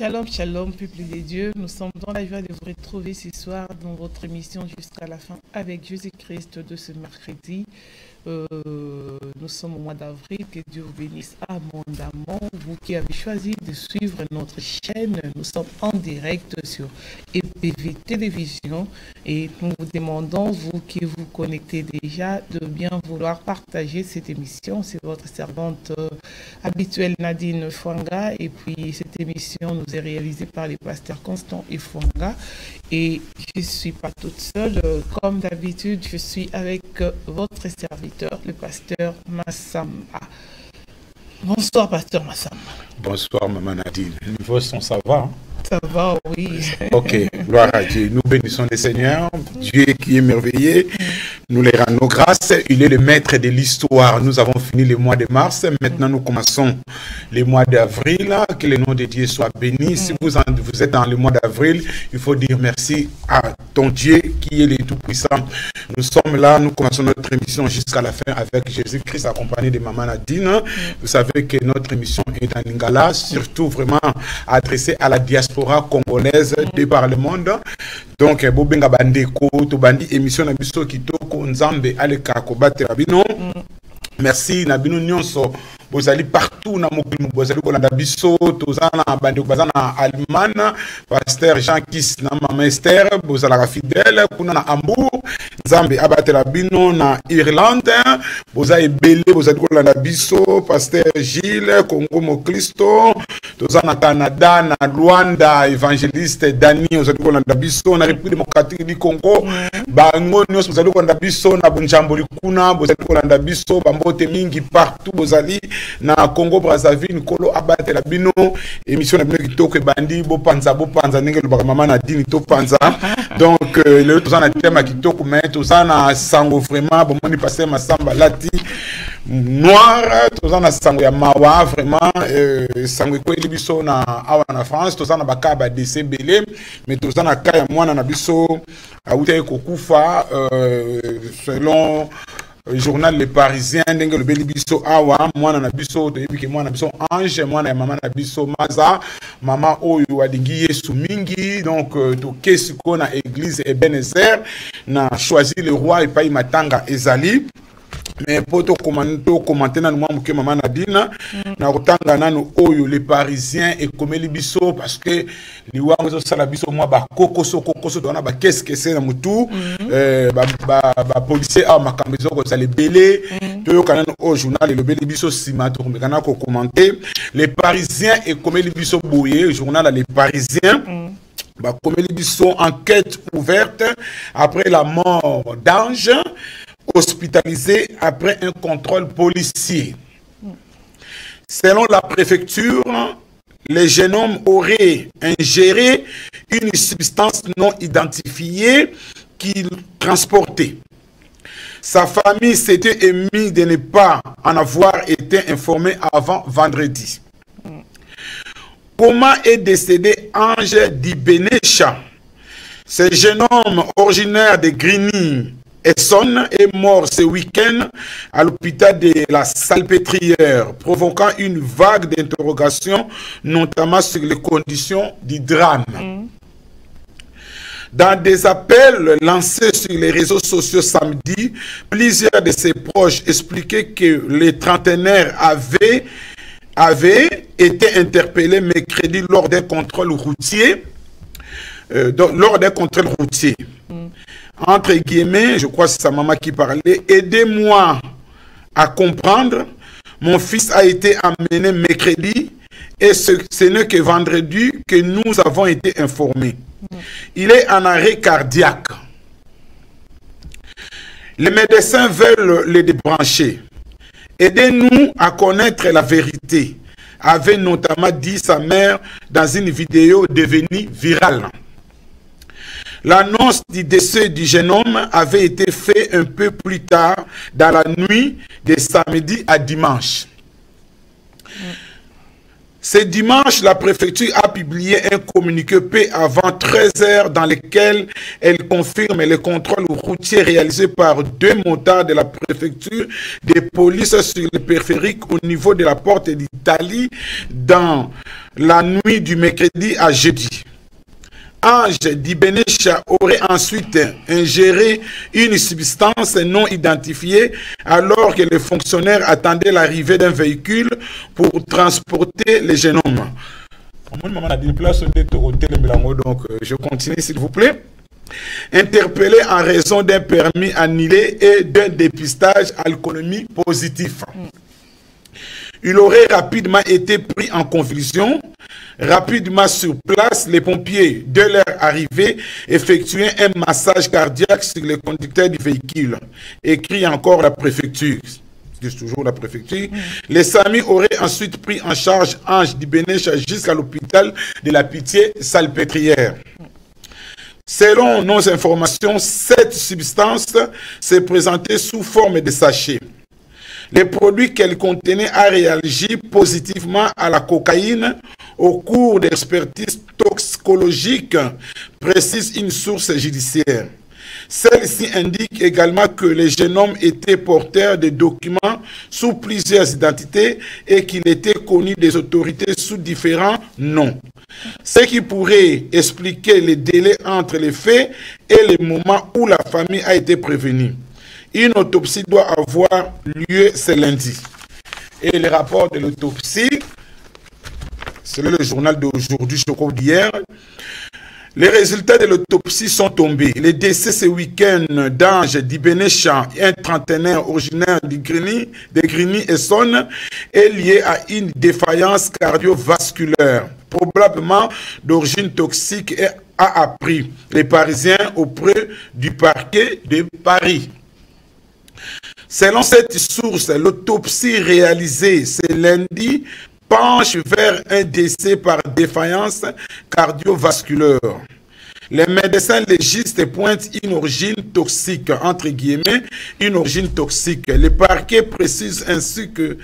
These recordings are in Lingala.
Shalom, shalom, peuple de Dieu. Nous sommes dans la joie de vous retrouver ce soir dans votre émission jusqu'à la fin avec Jésus-Christ de ce mercredi. Nous sommes au mois d'avril. Que Dieu vous bénisse abondamment. Vous qui avez choisi de suivre notre chaîne, nous sommes en direct sur EPV Télévision et nous vous demandons, vous qui vous connectez déjà, de bien vouloir partager cette émission. C'est votre servante habituelle Nadine Fouanga et puis cette émission nous est réalisée par les pasteurs Constant et Fouanga et je ne suis pas toute seule. Comme d'habitude, je suis avec votre serviteur, le pasteur Massamba. Bonsoir, pasteur Massamba. Bonsoir, maman Nadine. Niveau son, ça va? Hein? Ça va, oui. Ok, gloire à Dieu. Nous bénissons le Seigneur, Dieu qui est merveilleux. Nous les rendons grâce. Il est le maître de l'histoire. Nous avons fini le mois de mars. Maintenant, nous commençons le mois d'avril. Que le nom de Dieu soit béni. Si vous êtes dans le mois d'avril, il faut dire merci à ton Dieu qui est le Tout-Puissant. Nous sommes là, nous commençons notre émission jusqu'à la fin avec Jésus-Christ accompagné de maman Nadine. Vous savez que notre émission est en lingala, surtout vraiment adressée à la diaspora congolaise de par le monde. Donc, Bobenga Bandeko, Tobandi, émission Nabiso Kitoko, Nzambe, Aleka, Kobate Rabino. Merci, Nabino Nyonso. Vous allez partout dans mon vous allez dans Bisso, Tozana, Bandeko, Bazana, Allemagne, Pasteur Jean Kiss, Maman Esther, vous allez fidèle, Kuna Hambourg, Nzambe, Abate Rabino, na Irlande, vous allez belé, vous allez dans Bisso, Pasteur Gilles, Congo Mokristo, Tozana Canada, na Rwanda, évangéliste Dani, vous allez dans Bisso, na République démocratique du Congo, Bango, vous allez dans Bisso, na Bunjamboli Kuna, vous allez dans Bisso, Bambote Mingi, partout, vous allez na Congo Brazzaville, Kolo Abate Rabino, émission na bino kitoko bandi bopanza ndenge lobaka mama Nadine to panza. Donc le tozana thème kitoko mais tozana sango vraiment bon moni passer Massamba lati noir tozana sango ya mawa vraiment sango ko libiso na awa na France tozana bakaba DCBL mais tozana ka ya mwana na biso auta kokufa selon journal Le Parisien ndenge lobeli biso awa mwana na biso toyebi mwana na biso Ange mwana ya mama na biso Maza mama oyo adingi Yesu mingi donc to kesiko na église Ebenezer na choisi le roi et pas matanga ezali. Mais pour commenter dans moi que maman Nadine na kotanga nanu oyo les Parisiens et comme les biso parce que les wango sala biso moi ba kokoso dona ba qu'est-ce que c'est na mutu ba policier a makambezo ko ça les belé to kana au journal le belé biso sima to kana ko commenter les Parisiens et comme les biso boyer journal les Parisiens comme les biso enquête ouverte après la mort d'Ange hospitalisé après un contrôle policier. Selon la préfecture, le jeune homme aurait ingéré une substance non identifiée qu'il transportait. Sa famille s'était émise de ne pas en avoir été informée avant vendredi. Comment est décédé Ange Dibenecha? Ce jeune homme originaire de Grigny Essonne est mort ce week-end à l'hôpital de la Salpêtrière, provoquant une vague d'interrogations, notamment sur les conditions du drame. Dans des appels lancés sur les réseaux sociaux samedi, plusieurs de ses proches expliquaient que les trentenaires avaient été interpellés mercredi lors d'un contrôle routier. Entre guillemets, je crois que c'est sa maman qui parlait, aidez-moi à comprendre, mon fils a été amené mercredi et ce n'est que vendredi que nous avons été informés. Il est en arrêt cardiaque. Les médecins veulent le débrancher. Aidez-nous à connaître la vérité, avait notamment dit sa mère dans une vidéo devenue virale. L'annonce du décès du jeune homme avait été faite un peu plus tard dans la nuit de samedi à dimanche. Ce dimanche, la préfecture a publié un communiqué peu avant 13 h dans lequel elle confirme le contrôle routier réalisé par 2 motards de la préfecture de police sur le périphérique au niveau de la porte d'Italie dans la nuit du mercredi à jeudi. Ange Dibenecha aurait ensuite ingéré une substance non identifiée alors que les fonctionnaires attendaient l'arrivée d'un véhicule pour transporter les jeunes hommes. Donc, je continue s'il vous plaît. Interpellé en raison d'un permis annulé et d'un dépistage alcoolémie positif. Il aurait rapidement été pris en confusion. Rapidement sur place, les pompiers, de leur arrivée, effectuaient un massage cardiaque sur le conducteur du véhicule. Écrit encore la préfecture. C'est toujours la préfecture. Les SAMI auraient ensuite pris en charge Ange Dibenecha jusqu'à l'hôpital de la Pitié-Salpêtrière. Selon nos informations, cette substance s'est présentée sous forme de sachets. Les produits qu'elle contenait a réagi positivement à la cocaïne au cours d'expertises toxicologiques, précise une source judiciaire. Celle-ci indique également que les jeunes hommes étaient porteurs de documents sous plusieurs identités et qu'il était connu des autorités sous différents noms. Ce qui pourrait expliquer les délais entre les faits et le moment où la famille a été prévenue. Une autopsie doit avoir lieu ce lundi. Et le rapport de l'autopsie, c'est le journal d'aujourd'hui, je crois d'hier. Les résultats de l'autopsie sont tombés. Le décès ce week-end d'Ange Dibenecha, un trentenaire originaire de Grigny et Sonne, est lié à une défaillance cardiovasculaire, probablement d'origine toxique, et a appris les Parisiens auprès du parquet de Paris. Selon cette source, l'autopsie réalisée ce lundi penche vers un décès par défaillance cardiovasculaire. Les médecins légistes pointent une origine toxique, entre guillemets, une origine toxique. Le parquet précise ainsi que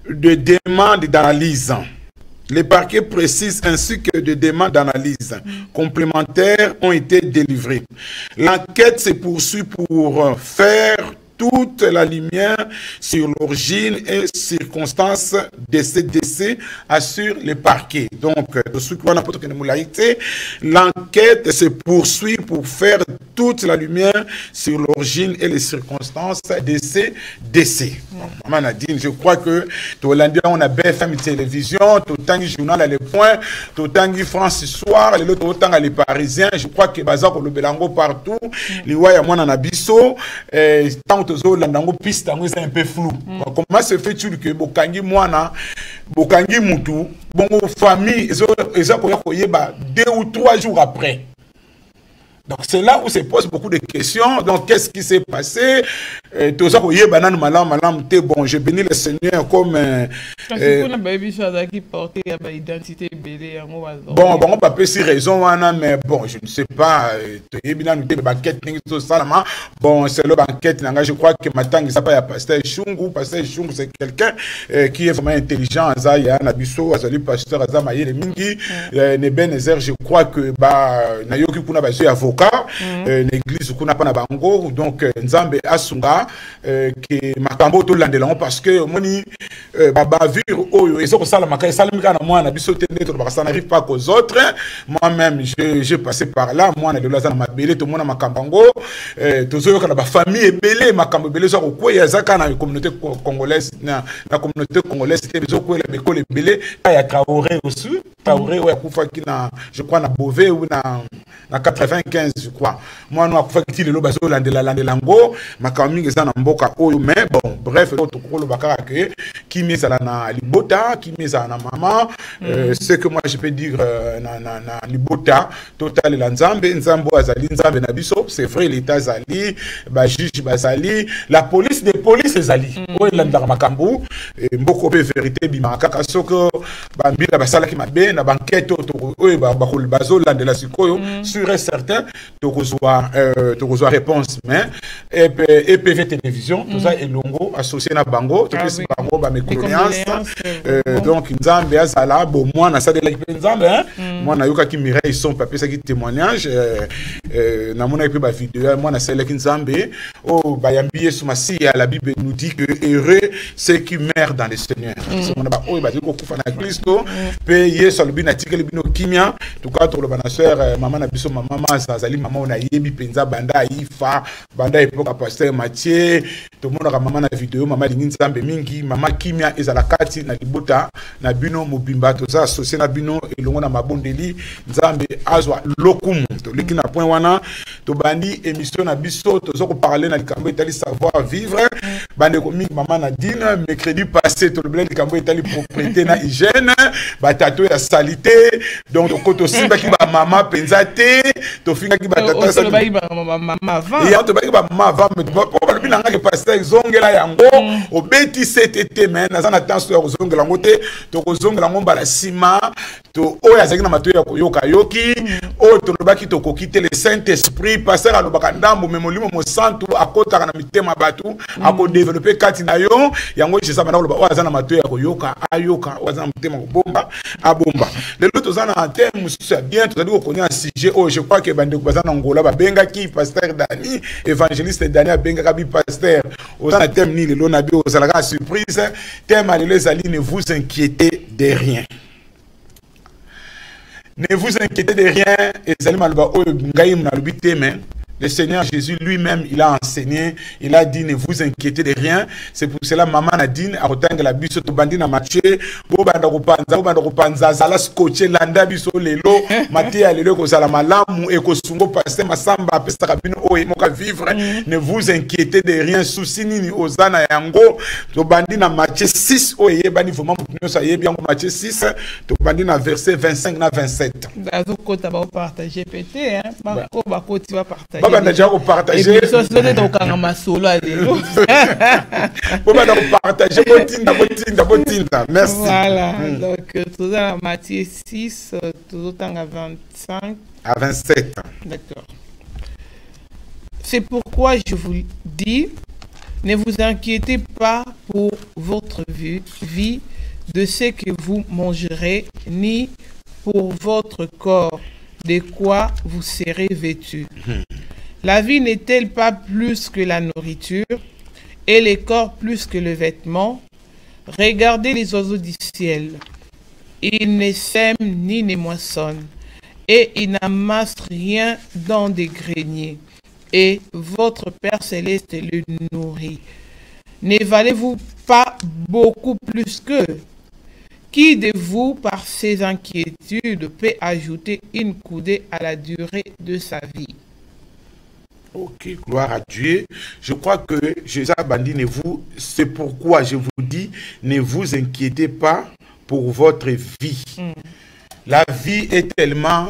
des demandes d'analyse. Les parquets précisent ainsi que des demandes d'analyse complémentaires ont été délivrées. L'enquête se poursuit pour faire toute la lumière sur l'origine et circonstances de ces décès, assure le parquet. Donc, l'enquête se poursuit pour faire toute la lumière sur l'origine et les circonstances de ces décès. Maman Nadine, je crois que Tolandi, on a BFM Télévision, Totangi Journal à Le Point, Totangi France Soir, les autres autant les Parisiens, je crois que Bazar le Belango partout, les Waya Mwana Nabiso, tant Landango piste c'est un peu flou. Comment se fait-il que Bokangi Mwana, Bokangi Moutou, bon famille, ils ont 2 ou 3 jours après. Donc c'est là où se posent beaucoup de questions. Donc qu'est-ce qui s'est passé? Tout ça, bon, je bénis le Seigneur comme... Bon, on peut si raison, mais bon, je ne sais pas. Bon, c'est le banquette. Je crois que maintenant, il ne pas pasteur Chungu. Pasteur Chungu, c'est quelqu'un qui est vraiment intelligent. Il y a un abisso, il pasteur Azamaye, le Mingi, Nebenezer, je crois que Nayoki Kuna Bazo avocat. L'église kuna pas na bango donc Nzambe asunga que makambo to landelango parce que moni baba vivre oyo ezoko sala makai salimika na moi na biso tende to ça n'arrive pas qu'aux autres. Moi-même j'ai passé par là, moi na de la ma belé to mona makambango to zoyo kana ba famille belé makambo belé zo ko ya zaka na communauté congolaise na communauté congolaise te zo ko la bekole belé ya Traoré aussi Traoré ouais kufa ki na je crois na Beauvais ou na 95 je crois. Moi nous akufa ki le bazo landelango makambo ngeza na mboka oyo mais bon bref to ko lo bakara que qui mise à la libota qui mise à la maman ce que moi je peux dire na libota total la nzambo azali nzambe na biso c'est vrai l'état azali ba juge bazali la police des polices azali oyo landaka makambo mboko pe vérité bimaka kasoko ba mbila basala ki mabe na banquette oyo ba bazo landela sikoyo sûr et certain to kozwa réponse mais EPV télévision tout ça elongo associé na bango to pesi bango ba méconnaissance donc nzambe azala voilà bon moi na ça de l'exemple hein moi na yoka ki Mireille son papier ça qui témoignage na mona pe ba vidéo moi na ça la kinzambe oh ba yambiye sumasi ya la Bible nous dit que heureux ceux qui meurent dans le Seigneur so mona ba oh ba ko kufa na Kristo pe yeso lobi na tikeli bino kimia to ka to lo bana sœur maman na biso maman azali maman on a yebi penza banda ifa banda epoka pasteur Mathieu to mona ka maman na vidéo maman linginzambe mingi maman kimia ezala kati na libota na bino mobimba to za associé na bino elongo na mabondeli nzambe azwa lokumu to liki na point wana to bandi émission na biso to zo ko parler na likambo etali savoir vivre bande ko mingi maman na dine mercredi passé to le blé likambo etali propriété na hygiène batato ya salité donc to koto simba ki ba maman penza te to finga ki batata sa maman va et to ba ki ba maman va mais po ba bina nga ke pasteur zongela yango obeti CTT mais na zana tension ya zongela ngote to ko zongela ngomba la sima to oya zaki na matoya ko yoka yoki o to lobaki to ko quitter le Saint-Esprit pasteur alobaka ndambo memolimo mo santu akota na mitema batu ako développer kati na yo yango je sabana loba oya zana matoya ko yoka ayoka oya zana mitema ko bomba abomba le lot zana en terme c'est bien to zali ko connaître un sujet oh je crois que bande ko zana ngola ba benga ki pasteur Dani évangéliste Dani benga ka bi pasteur au zana thème ni le lona bi o zala surprise thème les ali ne vous inquiétez de rien. Ne vous inquiétez de rien. Et le Seigneur Jésus lui-même, il a enseigné, il a dit, ne vous inquiétez de rien. C'est pour cela, maman a dit, à retendre la biso, to bandi na matché, bobanda ropanza, zala scotché, landa biso lelo, maté à lelo, kozala malamu, et kosungo passe, masamba, pesta kabino, oe, moka vivre. Ne vous inquiétez de rien. Souci ni ozana yango, to bandi na matché 6, oe, bani vraiment, ça y est bien, matché 6, to bandi na verset 25 na 27. Dazo kota ba partager pété, hein, bako bako tu vas partager. On a déjà partagé. Et puis, c'est donc un masolo à l'élo. On va partager. Merci. Voilà. Donc, tout ça, Matthieu 6, tout ça, à 25. À 27. D'accord. C'est pourquoi je vous dis, ne vous inquiétez pas pour votre vie de ce que vous mangerez, ni pour votre corps, de quoi vous serez vêtus. La vie n'est-elle pas plus que la nourriture et le corps plus que le vêtement? Regardez les oiseaux du ciel. Ils ne sèment ni ne moissonnent et ils n'amassent rien dans des greniers. Et votre Père Céleste le nourrit. Ne valez-vous pas beaucoup plus qu'eux? Qui de vous, par ses inquiétudes, peut ajouter une coudée à la durée de sa vie? Ok, gloire à Dieu. Je crois que Jésus a bandit, c'est pourquoi je vous dis, ne vous inquiétez pas pour votre vie. La vie est tellement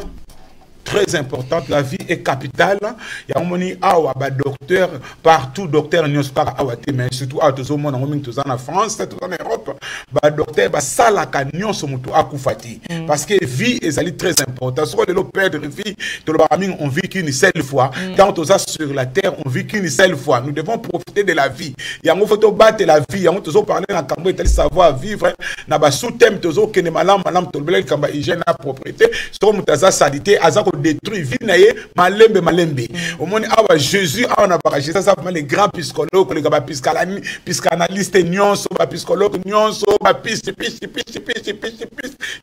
très importante, la vie est capitale. Il y a un moni awa ba docteur partout docteur nyospara awate mais surtout à tous au monde en France, tout en Europe, ba docteur ba salaka nyonso mutu akufati parce que vie est très important. Soit de l'eau perdre vie, tout le monde on vit qu'une seule fois. Quand on est sur la terre, on vit qu'une seule fois. Nous devons profiter de la vie. Il y a un faut battre la vie, il y a un faut parler dans cambo et savoir vivre na ba sous-thème tozo que ne malam to belel kamba hygiène na propriété, so mutaza salité azako détruit vie naie malembe au monde awa Jésus a on a barragé ça vraiment les grands psychologues les gars psychanalyste nyonso ba psychologue nyonso ba piste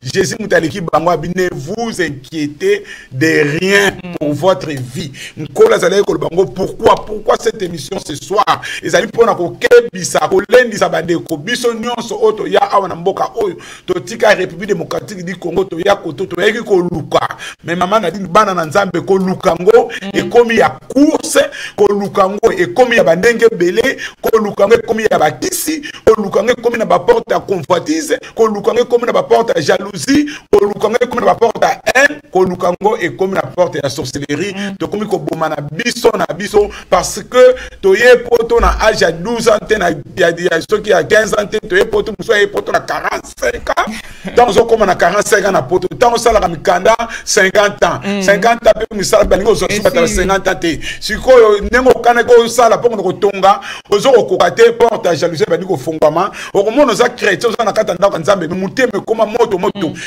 Jésus mutaliki bangwa ne vous inquiétez de rien pour votre vie. Nkola zalaye ko bango pourquoi cette émission ce soir ezali pona ko kebisa ko lendisa bande ko biso nyonso oto ya awa na mboka oyo to tika République démocratique du Congo to ya ko to yeki ko luka mais maman na dit bana na nzambe ko lukango e komi ya course ko lukango e komi ya bandenge belé ko lukango e komi ya bakisi ko lukango e komi na ba porte ya convoitise ko lukango e komi na ba porte ya jalousie ko lukango e komi na ba porte ya haine ko lukango e komi na porte ya sorcellerie to komi ko boma na biso parce que to ye poto na âge ya 12 ans na ya soki ya 15 ans to ye poto muso ye poto na 45 ans dans on comme na 45 ans na poto dans on sala mikanda 50 ans 50 ans pe misala balingo zo subata 50 ans te siko nengo kana ko sala po ko tonga ozo ko kokate porte jalousie bani ko fongwama okomona za chrétien za na kata ndako nzambe muteme koma moto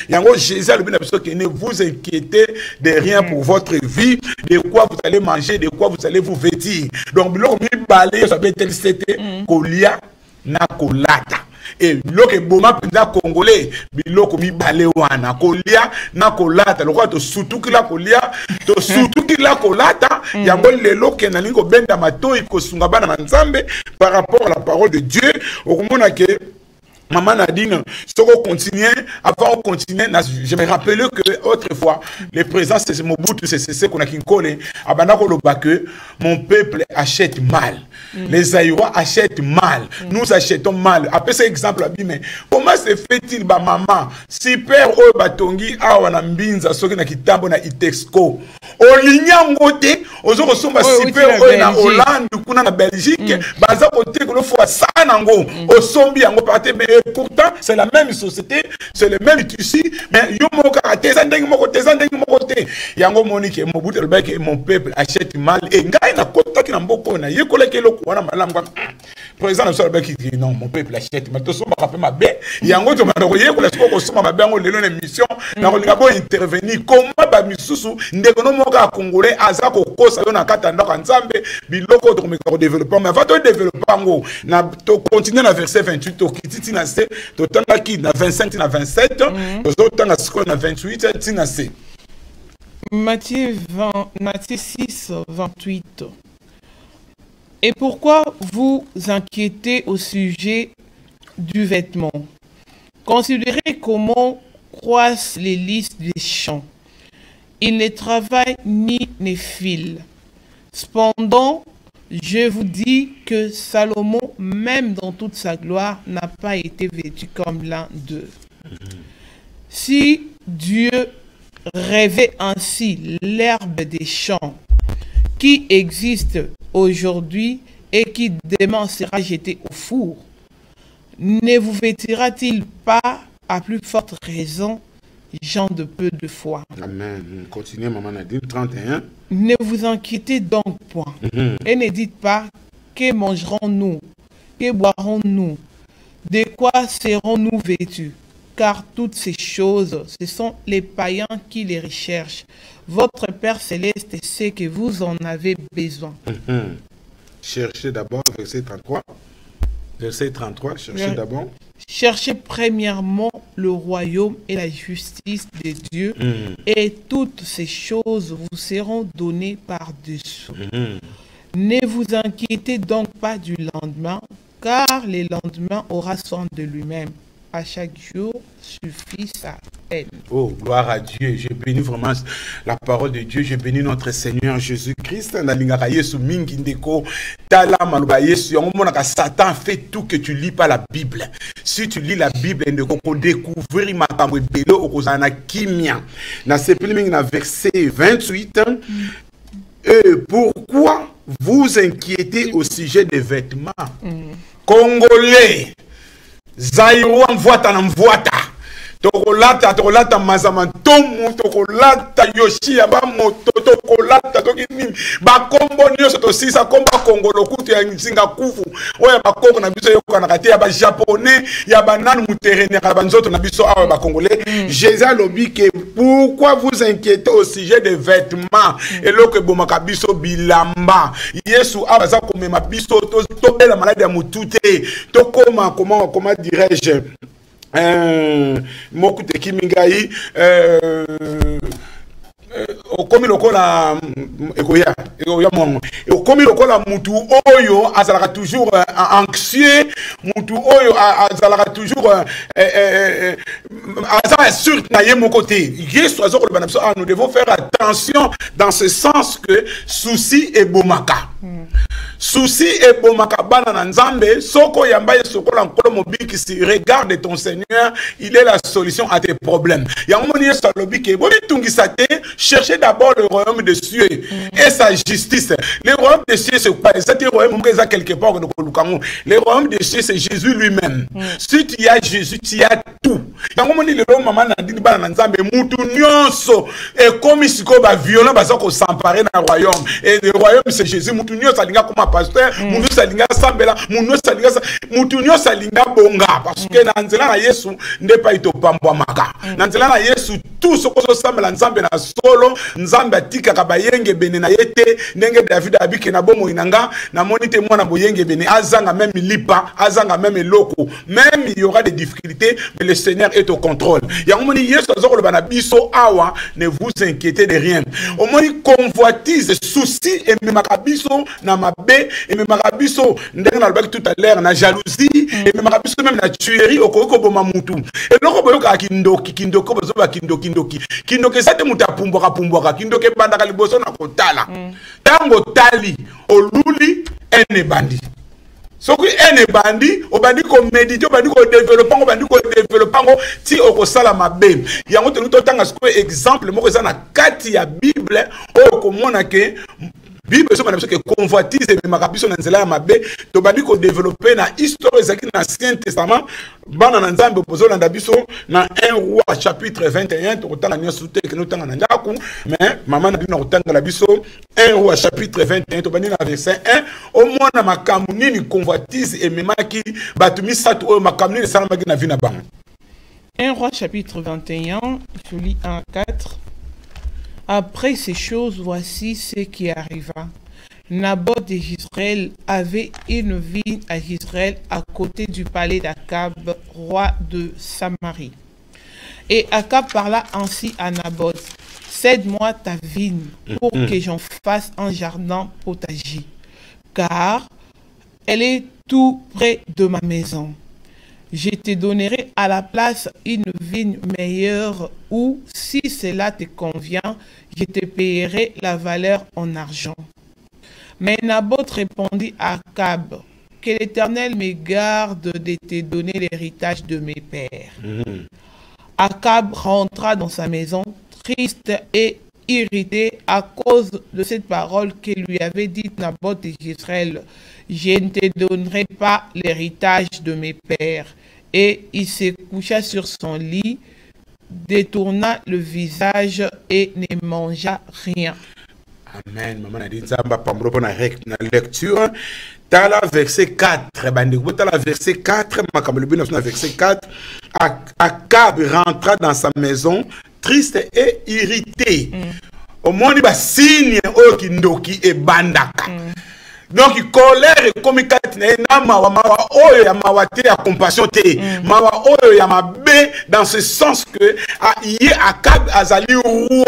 yango Jésus le bien que ne vous inquiétez de rien pour votre vie, de quoi vous allez manger, de quoi vous allez vous vêtir. Donc biloko mi balé ça peut être c'était kolia na kolata. Et biloko boma penda congolais biloko mi balé wana kolia na kolata lokwa to surtout kila kolia to surtout kila kolata yango lelo ke na lingo benda matoi ko sunga bana na nzambe par rapport à la parole de Dieu okomona ke Maman Nadine, si on continue, avant on continue, je me rappelle que autrefois, les présents, c'est Mobutu, c'est ce qu'on a qui collé, que mon peuple achète mal. Les Aïrois achètent mal. Nous achetons mal. Après cet exemple, mais comment se fait-il, maman, si père ou batongi, awana mbinza, soki na kitambo na itexco, o linyangote, ozo kosomba si père ou na Hollande, kuna na Belgique, baza kote ko fois ça nango, o sombi yango parté, mais pourtant, c'est la même société, c'est le même tissu, mais yomo karaté, zandeng mokote, yango monique, mon peuple achète mal, et ngai na kota ki na mboko na yekola kelo wana malam kwa président na solbe ki dit non mon peuple achète mais to so ba ma bé yango to mandoko yekola siko so ma bé ngo lelo na mission na ko linga bo intervenir comment ba misusu ndeko no moka congolais aza ko kosa yo na kata ndako nzambe biloko to ko développer mais va to développer ngo na to continuer na verset 28 to kititi na se to tanga ki na 25 na 27 to tanga siko na 28 tina se Matthieu 6, 28. Et pourquoi vous inquiétez au sujet du vêtement? Considérez comment croissent les lys des champs. Ils ne travaillent ni ne filent. Cependant, je vous dis que Salomon, même dans toute sa gloire, n'a pas été vêtu comme l'un d'eux. Si Dieu rêvait ainsi l'herbe des champs qui existe aujourd'hui et qui demain sera jeté au four, ne vous vêtira-t-il pas à plus forte raison, gens de peu de foi? Amen. Continuez, maman Nadine, 31. Ne vous inquiétez donc point et ne dites pas que mangerons-nous, que boirons-nous, de quoi serons-nous vêtus? Car toutes ces choses, ce sont les païens qui les recherchent. Votre Père Céleste sait que vous en avez besoin. Cherchez d'abord, verset 33. Verset 33, cherchez d'abord. Cherchez premièrement le royaume et la justice de Dieu, et toutes ces choses vous seront données par-dessous. Ne vous inquiétez donc pas du lendemain, car le lendemain aura soin de lui-même. À chaque jour suffit sa peine. Oh, gloire à Dieu. Je bénis vraiment la parole de Dieu. Je bénis notre Seigneur Jésus-Christ. Satan fait tout que tu lis pas la Bible. Si tu lis la Bible, tu peux découvrir ma kimia. Dans verset 28, pourquoi vous inquiétez au sujet des vêtements? Congolais. Zairo mvuata na mvuata tokolata mazamantomu tokolata yoshi ya ba moto tokolata tokini bakombo nyonso tosisa komba kongolo kutu ya nzinga kufu oya bakoko na biso yoka na kati ya ba japonais ya bananu muterene ya banzoto na biso awa ba congolais. Jésus lobi que pourquoi vous inquiétez au sujet des vêtements et lo que bomaka biso bilamba Yesu abaza komema biso to bela malade ya mutute to comment dirais-je Mokute Kimingai okomi lokola ekoya mongo okomi lokola mutu oyo azalaka toujours anxieux, mutu oyo azalaka toujours azalaka sûr na ye moko te. Yesu azokoloba na biso nous devons faire attention dans ce sens que souci et bomaka. Souci et bomaka bana na nzambe soko yamba ye sokola nkolo mobiki si regarde ton Seigneur, il est la solution à tes problèmes. Yamoni Yesu alobi ke bobi tungisa te, cherchez d'abord le royaume de Dieu et sa justice. Le royaume de Dieu c'est quoi? C'est un royaume qui est quelque part dans le royaume de Dieu c'est Jésus lui-même. Si tu as Jésus, tu as tout. yango moni lelo mama na dini bana nzambe mutu nyonso et comme siko ba violent baza ko s'emparer na royaume et le royaume c'est Jésus mutu nyonso alinga comme pasteur mutu salinga sambela mutu salinga mutu nyonso alinga bonga parce que na nzela na Yesu nde pa ito pambwa maka na nzela na Yesu tout ce ko so sambela nzambe na solo nzambe atika ka bayenge bene na yete ndenge David abike na bomo inanga na monite mwana boyenge bene azanga même lipa azanga même eloko même il y aura des difficultés mais le Seigneur est au contrôle ya moni Yesu azoko bana biso awa ne vous inquiétez de rien au moni convoitise souci et même makabiso na mabe et même makabiso ndenge na lobaki tout à l'heure na jalousie et même makabiso même na tuerie okoko boma mutu et loko boyoka kindoki bozo ba kindoki sate muta pumbwaka kindoki bandaka liboso na kotala tango tali oluli ene bandi soki ene bandi obandi ko méditer obandi ko développer ti okosala mabe yango to tanga siko exemple moko eza na kati ya Bible okomona ke Bible so que convoitise et makabiso na nzela ya mabe to bandi ko développer na histoire ezaki na Ancien Testament bana na nzambe pozola ndabiso na 1 roi chapitre 21 to kotanga nyoso te ke no tanga na ndaku mais mama na bino kotanga la biso 1 roi chapitre 21 to bandi na verset 1 au mona makamu nini convoitise et memaki batumi satu o makamu nini salamaki na vina bango 1 roi chapitre 21 je lis 1-4. Après ces choses, voici ce qui arriva. Naboth d'Israël avait une vigne à Israël à côté du palais d'Akab, roi de Samarie. Et Akab parla ainsi à Naboth: cède-moi ta vigne pour que j'en fasse un jardin potager, car elle est tout près de ma maison. Je te donnerai à la place une vigne meilleure ou, si cela te convient, je te payerai la valeur en argent. Mais Naboth répondit à Akab: que l'Éternel me garde de te donner l'héritage de mes pères. Akab rentra dans sa maison, triste et irrité à cause de cette parole que lui avait dite Naboth d'Israël: je ne te donnerai pas l'héritage de mes pères. Et il se coucha sur son lit, détourna le visage et ne mangea rien. Amen. Maman a dit ça, na lecture. Tala verset 4. Tala verset 4. Verset 4. Akab rentra dans sa maison, triste et irrité. Au monde, il y a signe okindoki et bandaka. Donc colère et comme na mawa oyo ya mawate ya compassion te mawa oyo ya mabe dans ce sens que ye Akab azali roi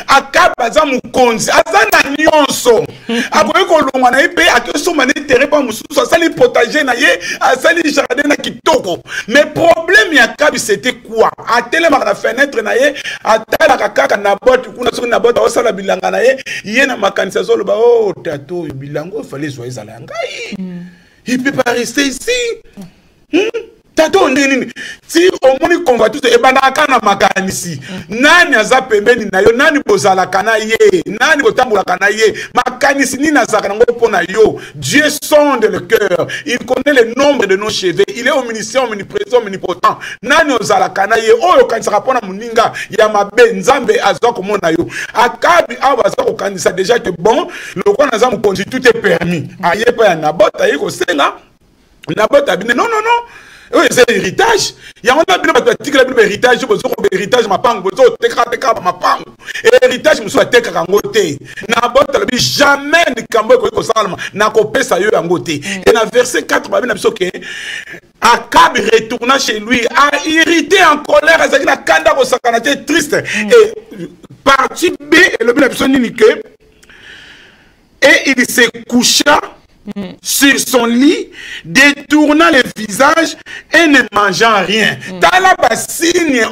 Akab aza mukonzi azana nyonso akoye kolongwa na pe akosoma ne terre pa mususu asali potager na ye asali jardin na kitoko mais problème ya Akab c'était quoi atelema na fenêtre na ye atala kaka na botte kuna soki na botte osala bilanga na ye na makanisa zolo ba oh tato bilango il fallait soyez à l'angaï. Il ne peut pas rester ici. Tato nini si omoni convoitise e banaka na makanisi nani aza pembeni na yo nani bozala kana ye nani botambola kana ye makanisi ni nazaka nango pona yo. Dieu sonde le cœur, il connaît le nombre de nos cheveux, il est omniscient, omniprésent, omnipotent. Nani ozala kana ye oyo kanisaka pona muninga ya mabe nzambe azwa komona yo Akabi awa azwa kokanisa déjà que bon le kwa naza mukonzi tout est permis aye pa ya Naboth aye kosenga Naboth abine non oui, c'est l'héritage. Il y a un héritage, héritage, ma pangue, héritage, je suis teka kangote. Naboth jamais ni kambo ko salama na kopesa yo yangote. Et dans verset 4 ba bina bisoke Akab retourna chez lui, a irrité en colère, azaki na kanda ko sakana triste. Et partie B et le bina biso nini que et il se coucha sur son lit, détournant le visage et ne mangeant rien. Tala basigne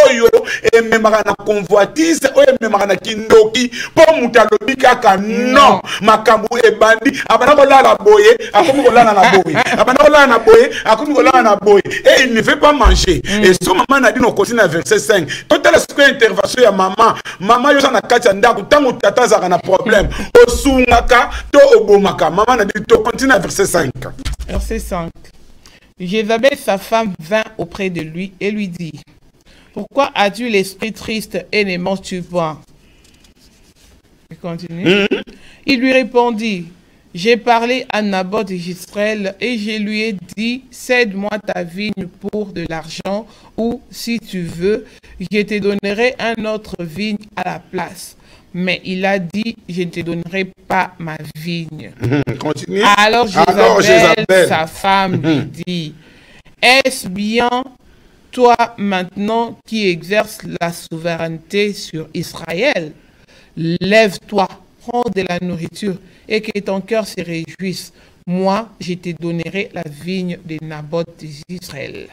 oyo et même na convoitise oyo même na kindoki pour mutalobi kaka non makambu e bandi abana kola la boye akomi kola na boye abana kola na boye akomi kola na boye et il ne veut pas manger. Et son maman a dit no continue à verset 5. Total ce que intervention ya maman yo na kati ndako tango tata za na problème osungaka to obomaka maman a dit to continue à verset 5. Verset 5. Jézabel, sa femme, vint auprès de lui et lui dit: pourquoi as-tu l'esprit triste et ne manges-tu pas? Il continue. Il lui répondit, j'ai parlé à Naboth d'Israël et je lui ai dit, cède-moi ta vigne pour de l'argent ou si tu veux, je te donnerai un autre vigne à la place. Mais il a dit, je ne te donnerai pas ma vigne. Continue. Alors Jézabel, sa femme, lui dit, est-ce bien toi maintenant qui exerces la souveraineté sur Israël? Lève-toi, prends de la nourriture et que ton cœur se réjouisse. Moi, je te donnerai la vigne de Naboth d'Israël.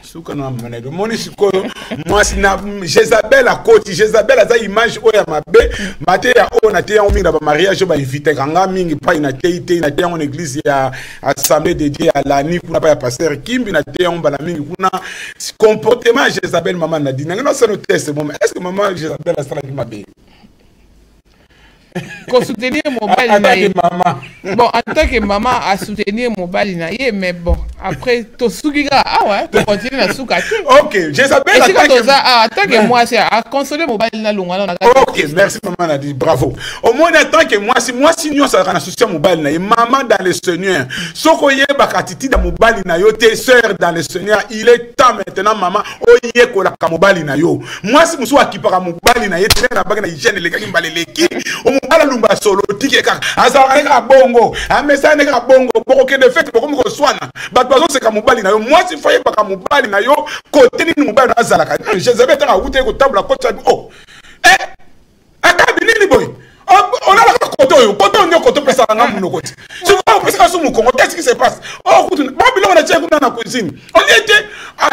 Jézabel à côté, Jézabel a une image où il y a ma bé, maté à on a été en mariage, on va inviter Kanga Mingi, pas une athée, une athée en église, il y a assemblée dédiée à l'année, pour pas pasteur Kim, une athée en Balamingi, pour comportement Jézabel, maman n'a dit, non, c'est notre test, est-ce que maman Jézabel a salé ma bé? Qu'on soutenir mon bal bon, en tant que maman à soutenir mon bal mais bon, après, to soukiga, ah ouais, tu continues à soukati. Ok, Jézabel en tant que moi, c'est à consoler mon bal ok, merci maman a dit, bravo. Au moins, en tant que moi, si nous sommes associés à mon bal maman dans le Seigneur, sokoye bakatiti dans mon bal tes sœurs dans le Seigneur, il est temps maintenant, maman, oye kola kamobali na yo. Moi, si nous qui par mon bal très la bague na hygiène, les gars qui baléleki, ala lumba solo tiki ka azara ka bongo amesa ne ka bongo boko ke de fait boko mo swana ba bazo se ka mobali na yo moi si foye ba ka mobali na yo côté ni mobali na azala ka Jézabel ta ute ko table ko oh akabi ni boy on a la koto nyo koto pesa nga muno koti si on pesa ka sumu Congo qu'est-ce qui se passe oh kutu babilo na tche kuna na cuisine on y était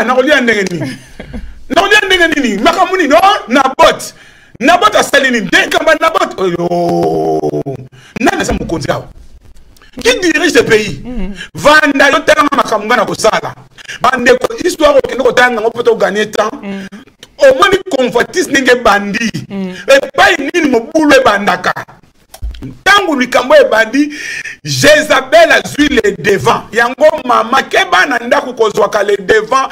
na ko lia ndenge ni na ko lia ndenge ni makamuni no na bot Naboth a salini Denkamba Naboth. Oh, nana sa mukonzi awa. Qui dirige ce pays? Vanda yo tanga makamanga na kosala. Bande ko histoire o kendo tanga ngo poto gagner temps. Au moins ni convoitise ninge bandi. Et pas nini mobulu e bandaka. Tangu likambo e bandi Jézabel a zui les devants. Yango mama keba na ndako kozwaka les devants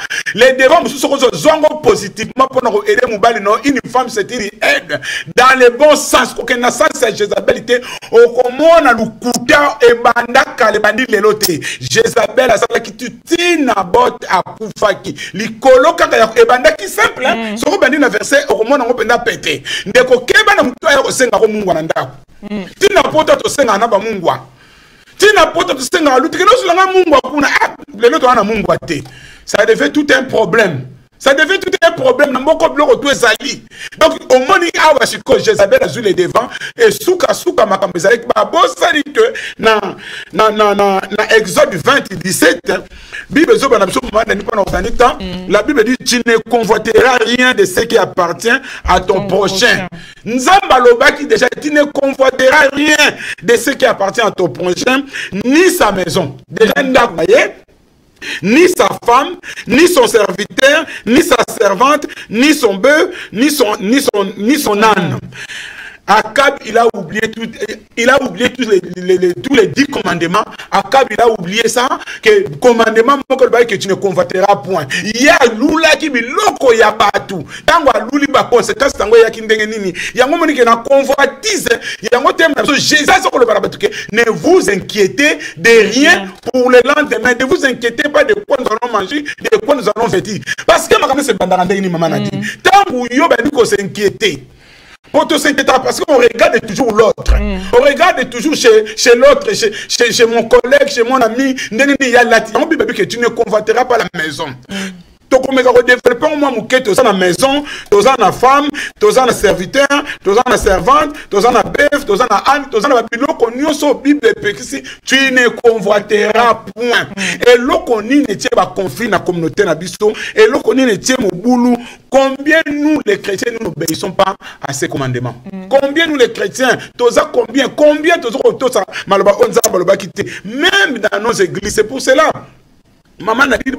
mususu kozo zongo positivement pour nous aider mobali no une femme c'est une aide dans le bon sens ko na sens c'est Jézabel était au komona lukuta e bandaka le bandi lelote Jézabel asala ki tuti Naboth akufaki likolo kaka ya e bandaki simple hein soko bandi na verset au komona ngo penda pété ndeko keba na mutu ayo senga ko mungu na ndako tina poto to senga na ba mungwa tina poto to senga luti kelo sulanga mungwa kuna lelo to ana mungwa te ça devait tout un problème. Ça devait tout un problème. Donc, au moment où Jézabel a joué les devants, et souka makambezali, babosali que na Exode 20 17, Bible la Bible dit tu ne convoiteras rien de ce qui appartient à ton prochain. Nzamba lobaki déjà tu ne convoiteras rien de ce qui appartient à ton prochain, ni sa maison. Déjà ni sa femme, ni son serviteur, ni sa servante, ni son bœuf, ni son âne. Akab, il a oublié tous les 10 commandements. Akab, il a oublié ça, que commandement, que tu ne convoiteras point. Il y a l'oula qui me loko ya partout. Tango l'ouli ba conséquence, tango ya kindengenini. Yango moni que na convoitise, yango tem na Jésus le barabatuke. Ne vous inquiétez de rien pour le lendemain. Ne vous inquiétez pas de quoi nous allons manger, de quoi nous allons vêtir. Parce que ma caméra c'est bandarandeni maman a dit. Tango yo ba ni ko s'inquiéter. Pour te s'inquiéter, parce qu'on regarde toujours l'autre. On regarde toujours chez l'autre, chez mon collègue, chez mon ami. Que tu ne convoiteras pas la maison. Donc, on va développer au moins la maison, la femme, la serviteur, la servante, la bœuf, la âne, la Bible, tu ne convoiteras point. Et l'on ne tient pas conflit dans la communauté, et l'on ne tient au boulot. Combien nous, les chrétiens, nous n'obéissons pas à ces commandements? Combien nous, les chrétiens, combien même dans nos églises, c'est pour cela. Maman n'a dit de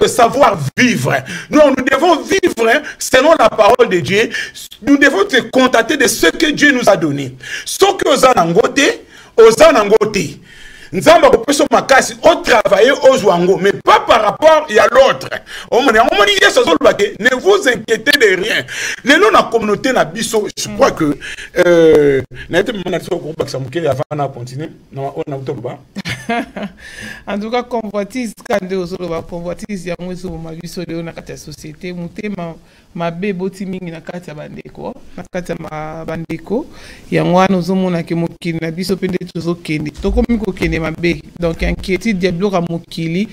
savoir vivre. Nous devons vivre selon la parole de Dieu. Nous devons te contenter de ce que Dieu nous a donné. Ce que aux anangote, nzamba ko peso makasi au travailler aux joango mais pas par rapport à l'autre. On m'a dit ne vous inquiétez de rien. Les lots la communauté na biso, je crois que en tout cas convoitise quand ozoloba convoitise ya mwezo ma biso leo na kati ya société mutema mabe boti mingi na kati ya bandeko na kati ya bandeko ya ngwana ozomona ke mokili na biso pende tozokende tokomi kokende mabe donc inquiétude diablo ka mokili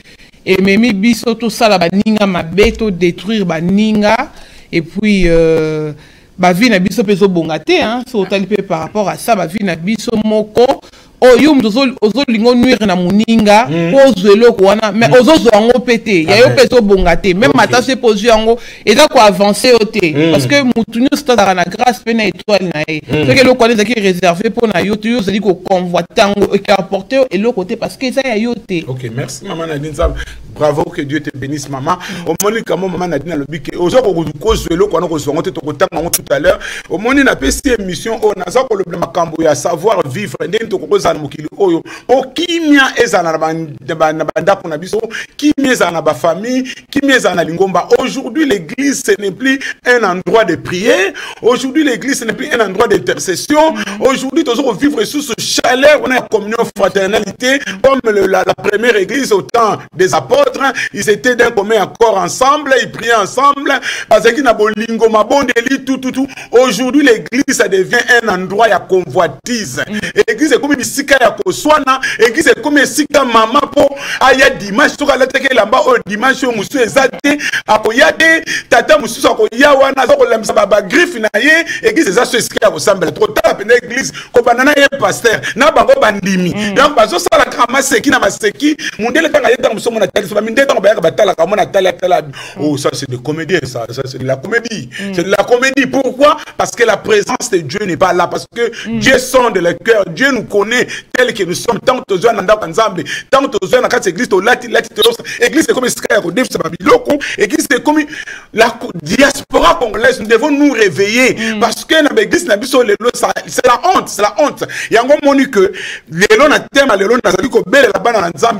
et memi biso to sala baninga mabe to détruire baninga et puis ba vie na biso peso bongate hein so tali pe par rapport à ça ba vie na biso moko oh yum ozo lingo nuire na muninga pose eloko wana mais ozo ango pété ya yo peso bongate même mata se pose yango eza ko avancer oté parce que mutunyo stade na grâce pe na étoile na e ce que eloko eza ki réservé pour na yo tu yo zali ko convoiter yango et qui apporter eloko té parce que ça ya yo té. OK, merci maman Nadine Zab. Bravo, que Dieu te bénisse maman. Au moni comme maman Nadine le bique ozo ko cause eloko wana ko zongo te to kotanga tout à l'heure au moni na pesi émission on a ça ko le makambo ya savoir vivre ndeni to ko mokili oyo o kimia ezana na banda na biso kimia ezana na ba famille kimia ezana na lingomba. Aujourd'hui l'église ce n'est plus un endroit de prière, aujourd'hui l'église ce n'est plus un endroit d'intercession, aujourd'hui toujours vivre sous ce chalet on a une communion fraternalité comme la première église au temps des apôtres, ils étaient d'un commun accord ensemble, ils priaient ensemble parce qu'il na bolingo mabondeli tout. Aujourd'hui l'église ça devient un endroit ya convoitise. L'église est comme bisika ya koswana, église est comme sika mama po aya dimanche to kala teke lamba o dimanche musu ezate akoyade tata musu akoya wana zo kolamisa baba griffe na ye église eza so sika ya kosambela trop tard pena église ko banana ye pasteur na bango bandimi donc bazo sala kama seki na maseki mundele tanga yeta musu mona tali so ba mindeta ko bayaka batala kama na tala. Oh ça c'est de comédie ça c'est de la comédie. C'est de la comédie. Pourquoi? Parce que la présence de Dieu n'est pas là, parce que Dieu sonde le cœur, Dieu nous connaît tel que nous sommes. Tant que nous sommes dans ensemble, tant que nous sommes dans l'église, l'église c'est comme l'église c'est comme la diaspora congolaise. Nous devons nous réveiller parce que dans l'église c'est la honte, c'est la honte. Il y a un moment que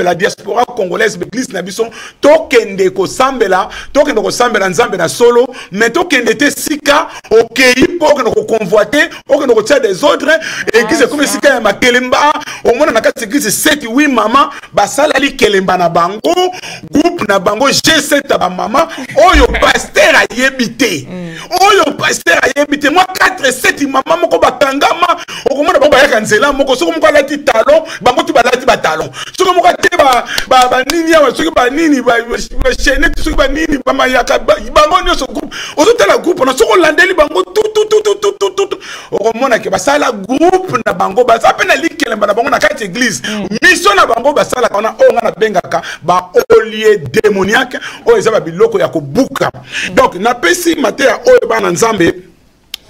la diaspora congolaise, l'église nabiso tokende ko sambela nzambe na solo, mais tokende te sika okei pour que nous convoiter, pour que nous retire des autres. Église comme sika ya makelemba, au moins na kati église 7 8 maman, basala li kelemba na bango, groupe na bango G7 ba maman, oyo pasteur a yebité. Oyo pasteur a yebité. Moi 4 7 maman moko bakangama, okomona bango ya kanzela moko soko moko lati talon, bango tu balati ba talon. Soko moko te ba nini ya soko ba nini ba chaîne soko ba nini ba mayaka bango nyo soko groupe. Ozo tala groupe na soko landeli bango tout. Okomona ke basala groupe na bango basa pena likelemba na bango na kati église. Mission na bango basala kana o nga na bengaka ba olie démoniaque o ezaba biloko ya kobuka. Donc na pesi matea o bana nzambe.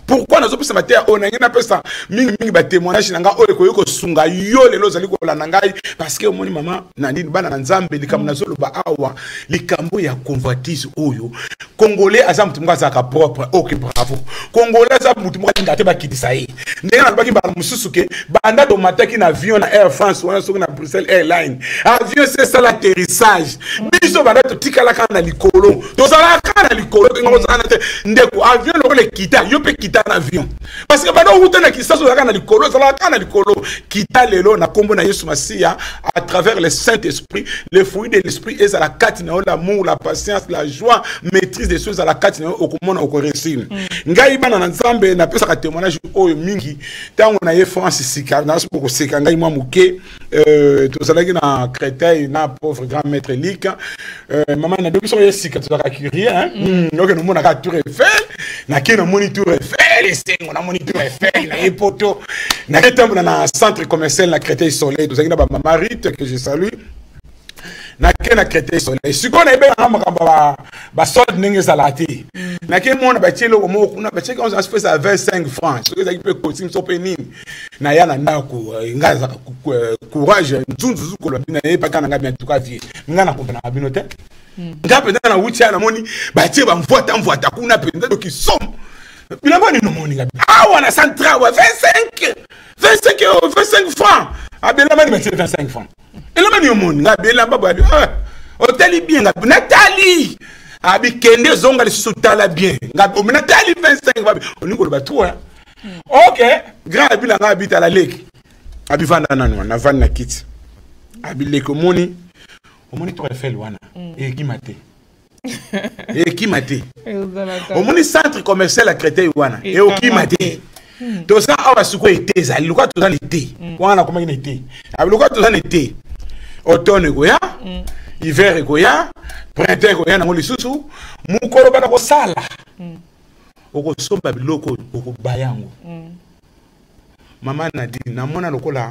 Pourquoi nous sommes matin on a une personne mingi ba témoignage nanga o ko sunga yo lelo zali ko la nangai parce que omoni mama nandi bana nzambe likamna zolo ba awa likambo ya convoitise oyo congolais azam mutu ngazaka propre. OK, bravo. Congolais azam mutu ngate ba kidisa yi ndena ba ki ba mususu ke banda do mataki na avion na Air France wana soki na Bruxelles Airlines avion c'est ça l'atterrissage biso banda to tikala kana likolo to zala kana likolo ngozana ndeko avion lo le kita yo pe kita en avion parce que bado uta na kisaso za kana likolo za kana likolo kita lelo na kombo na Yesu Masia à travers le Saint-Esprit les fruits de l'esprit et à la carte na l'amour la patience la joie maîtrise des choses à la carte na okomona okoresime ngai bana na nzambe na pesa ka témoignage oyo mingi tango na ye France sika na soko sika ngai mwa muke to salaki na Créteil na pauvre grand maître Lick maman na dobiso ye sika to ka curie hein donc no mona ka Tour Eiffel na kina monitor Eiffel on a monitor Eiffel na epoto na ketambo na centre commercial na Créteil Soleil to salaki na ba Marite que je salue na kena Créteil Soleil sikona ebe na makamba ba solde ninge salati na ke mona ba tielo mo kuna ba cheka on se fait à 25 francs ce que ça peut coûter so penini na yana ndako ngaza courage nzunzu ko la bina e pa kana ngabia tuka vie ngana ko na binote ngape na wuti ana moni ba tie ba mvoata kuna penda do ki som bilamba ni no moni ngabi awa na central 25 francs Abelamba ni 25 francs. Et là, mani omoni, Abelamba babi, hôtel bien, Nathalie. Abi kende zonga li sutala bien. Nathalie 25 babi. On ko ba tout. OK, grand abi la habite à la lake. Abi vanda nanu, na vanda kit. Abi lake omoni. Omoni to refel wana. Et qui maté. Et qui maté. Omoni centre commercial à Créteil wana. Et au qui maté. Tout ça a su quoi été ça, le quoi tout ça été. Wana comment il était. Abi le quoi tout ça été. Automne goya, hiver goya, printemps goya na ngoli susu, mukolo bana ko sala. Oko somba biloko oko bayango. Mama Nadine na mona lokola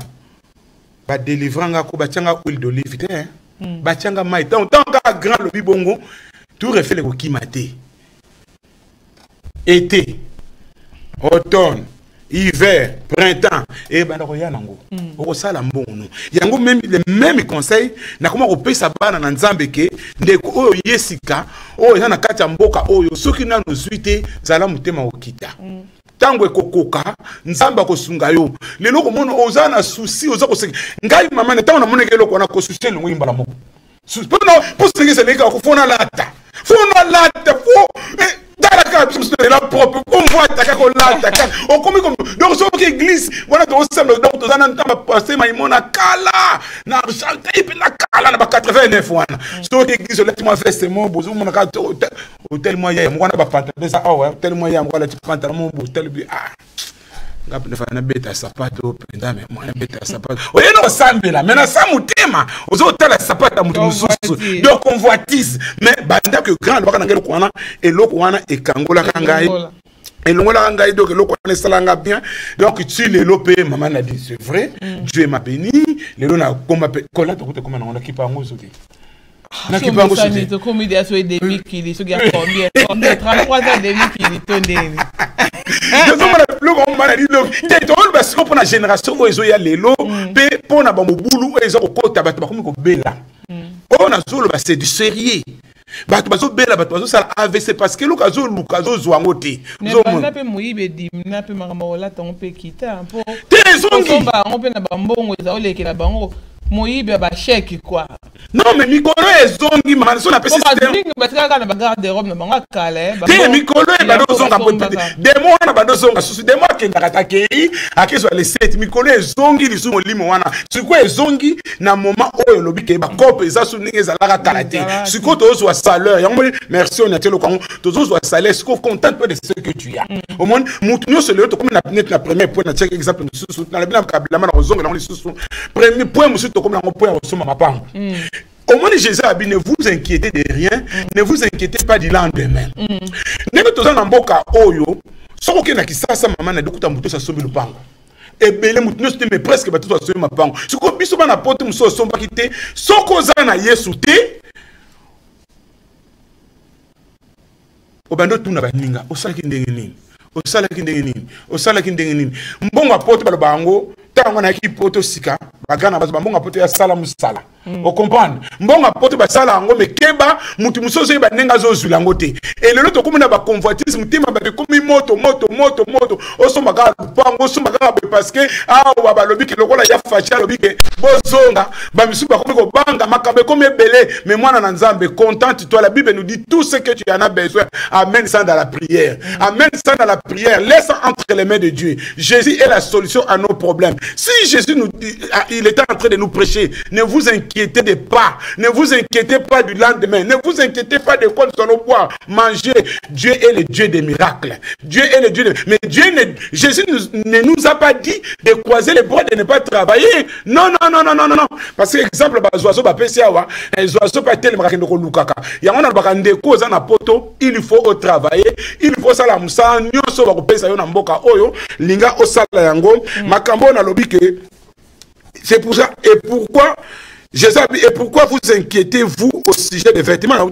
ba délivranga ko batianga huile d'olive te. Batianga mai tant ka grand lobi bongo, tout refait le ko kimate. Été, automne, hiver, printemps, et ben roya nango. Oko sala mbongo. Yango même les mêmes conseils na comment opé sa bana na nzambe ke ndeko oyo yesika oyo na kati ya mboka oyo soki na nozuite zala mutema okita. Tango ekokoka nzamba kosunga yo lelo ko mono oza na souci oza ko ngai mama na tango na moneke loko na ko souci longo imbala moko. Pour ce que c'est les gars ko fona lata. Fona lata fo Dalaka, la propre, on voit attaquer au lata. On comme donc ce qui glisse, voilà donc ça donc tout ça n'a pas passé maïmona kala, na chanté puis la kala na 89 wana. Ce qui glisse là tu m'as fait c'est mon bozo mon ka hôtel moyen, moi na ba pantalon ça ouais, hôtel moyen moi là tu pantalon mon hôtel bi ah. Ngap na beta sapato penda mais moi na beta sapato. Oye no sambela, mais na samutema, ozo tala sapato mutu mususu. Donc convoitise, mais banda que grand baka ngelo kwana et loko wana e kangola kangai. Et longola kangai donc loko wana salanga bien. Donc tu les lopé maman a dit c'est vrai, Dieu m'a béni, les lona comme kola to kote comme na kipa ngozo ki. Na kipa ngozo. Ça dit comme il y a so demi qui ce gars combien 33 ans demi qui tonne. Pour la génération où ils ont les lots, pour la boulou, ils ont côté comme bella. On a c'est du sérieux. Batubazo bella, batubazo ça AVC parce que l'occasion l'occasion zouangote. On peut mouiller bedi, on peut maramola, on peut quitter un peu. On peut na bambongo, ils ont les qui la bango. Moïbe ba chèque quoi. Non mais Mikolo ezongi man so na pesi système. Parce que na ba garde robe na bango kala ba. Te Mikolo e ba dozonga pote. Demo na ba dozonga susu demo ke ndakata kei akezo le 7 Mikolo ezongi lisu molimo wana. Siko ezongi na moment oyo lobi ke ba kope eza su ninge za la karate. Siko tozo wa salaire. Yango merci on a telo kongo tozo wa salaire siko content peu de ce que tu as. Au monde mutunyo se le to comme na premier point na check exemple susu na la kabila na ozonga na susu. Premier point musu comme la point au sommet ma pangue. Au moins Jésus a dit ne vous inquiétez de rien, ne vous inquiétez pas du lendemain. Ne me toza na mboka oyo, soko ke na kisasa mama na dokuta muto sa sombi lupango. Et belé muto no mais presque ba tout sa sombi ma pango. Soko biso ba na pote muso somba kité, soko za na Yesu te. Obando tuna ba ninga, osala ki ndenge nini? Osala ki ndenge nini? Osala ki ndenge nini? Mbongo apote ba bango, tango na ki poto sika. Bagana bazo mbonga poto ya sala musala. O comprendre mbonga poto ba sala ngo mekeba mutu musozo ba nenga zo zulango te. Et le loto komuna ba convoitise mutima ba komi moto o so magala pango so magala parce que wa ba lobi ke lokola ya facha lobi ke bozonga ba misu ba komi ko banga makabe komi belé mais moi na nzambe contente toi la Bible nous dit tout ce que tu en as besoin amène ça dans la prière. Amène ça dans la prière, laisse entre les mains de Dieu. Jésus est la solution à nos problèmes. Si Jésus nous dit il était en train de nous prêcher, ne vous inquiétez pas, ne vous inquiétez pas du lendemain, ne vous inquiétez pas de quoi nous allons boire, manger. Dieu est le Dieu des miracles. Dieu est le Dieu de... Mais Jésus ne nous a pas dit de croiser les bras, de ne pas travailler. Non. Parce que exemple, les oiseaux pas tellement il il faut travailler, il faut ça la musa, nyoso ba kopesa yo na mboka oyo, linga osala yango, makambo na lobike. C'est pour ça. Et pourquoi Jésus a dit, et pourquoi vous inquiétez-vous au sujet des vêtements?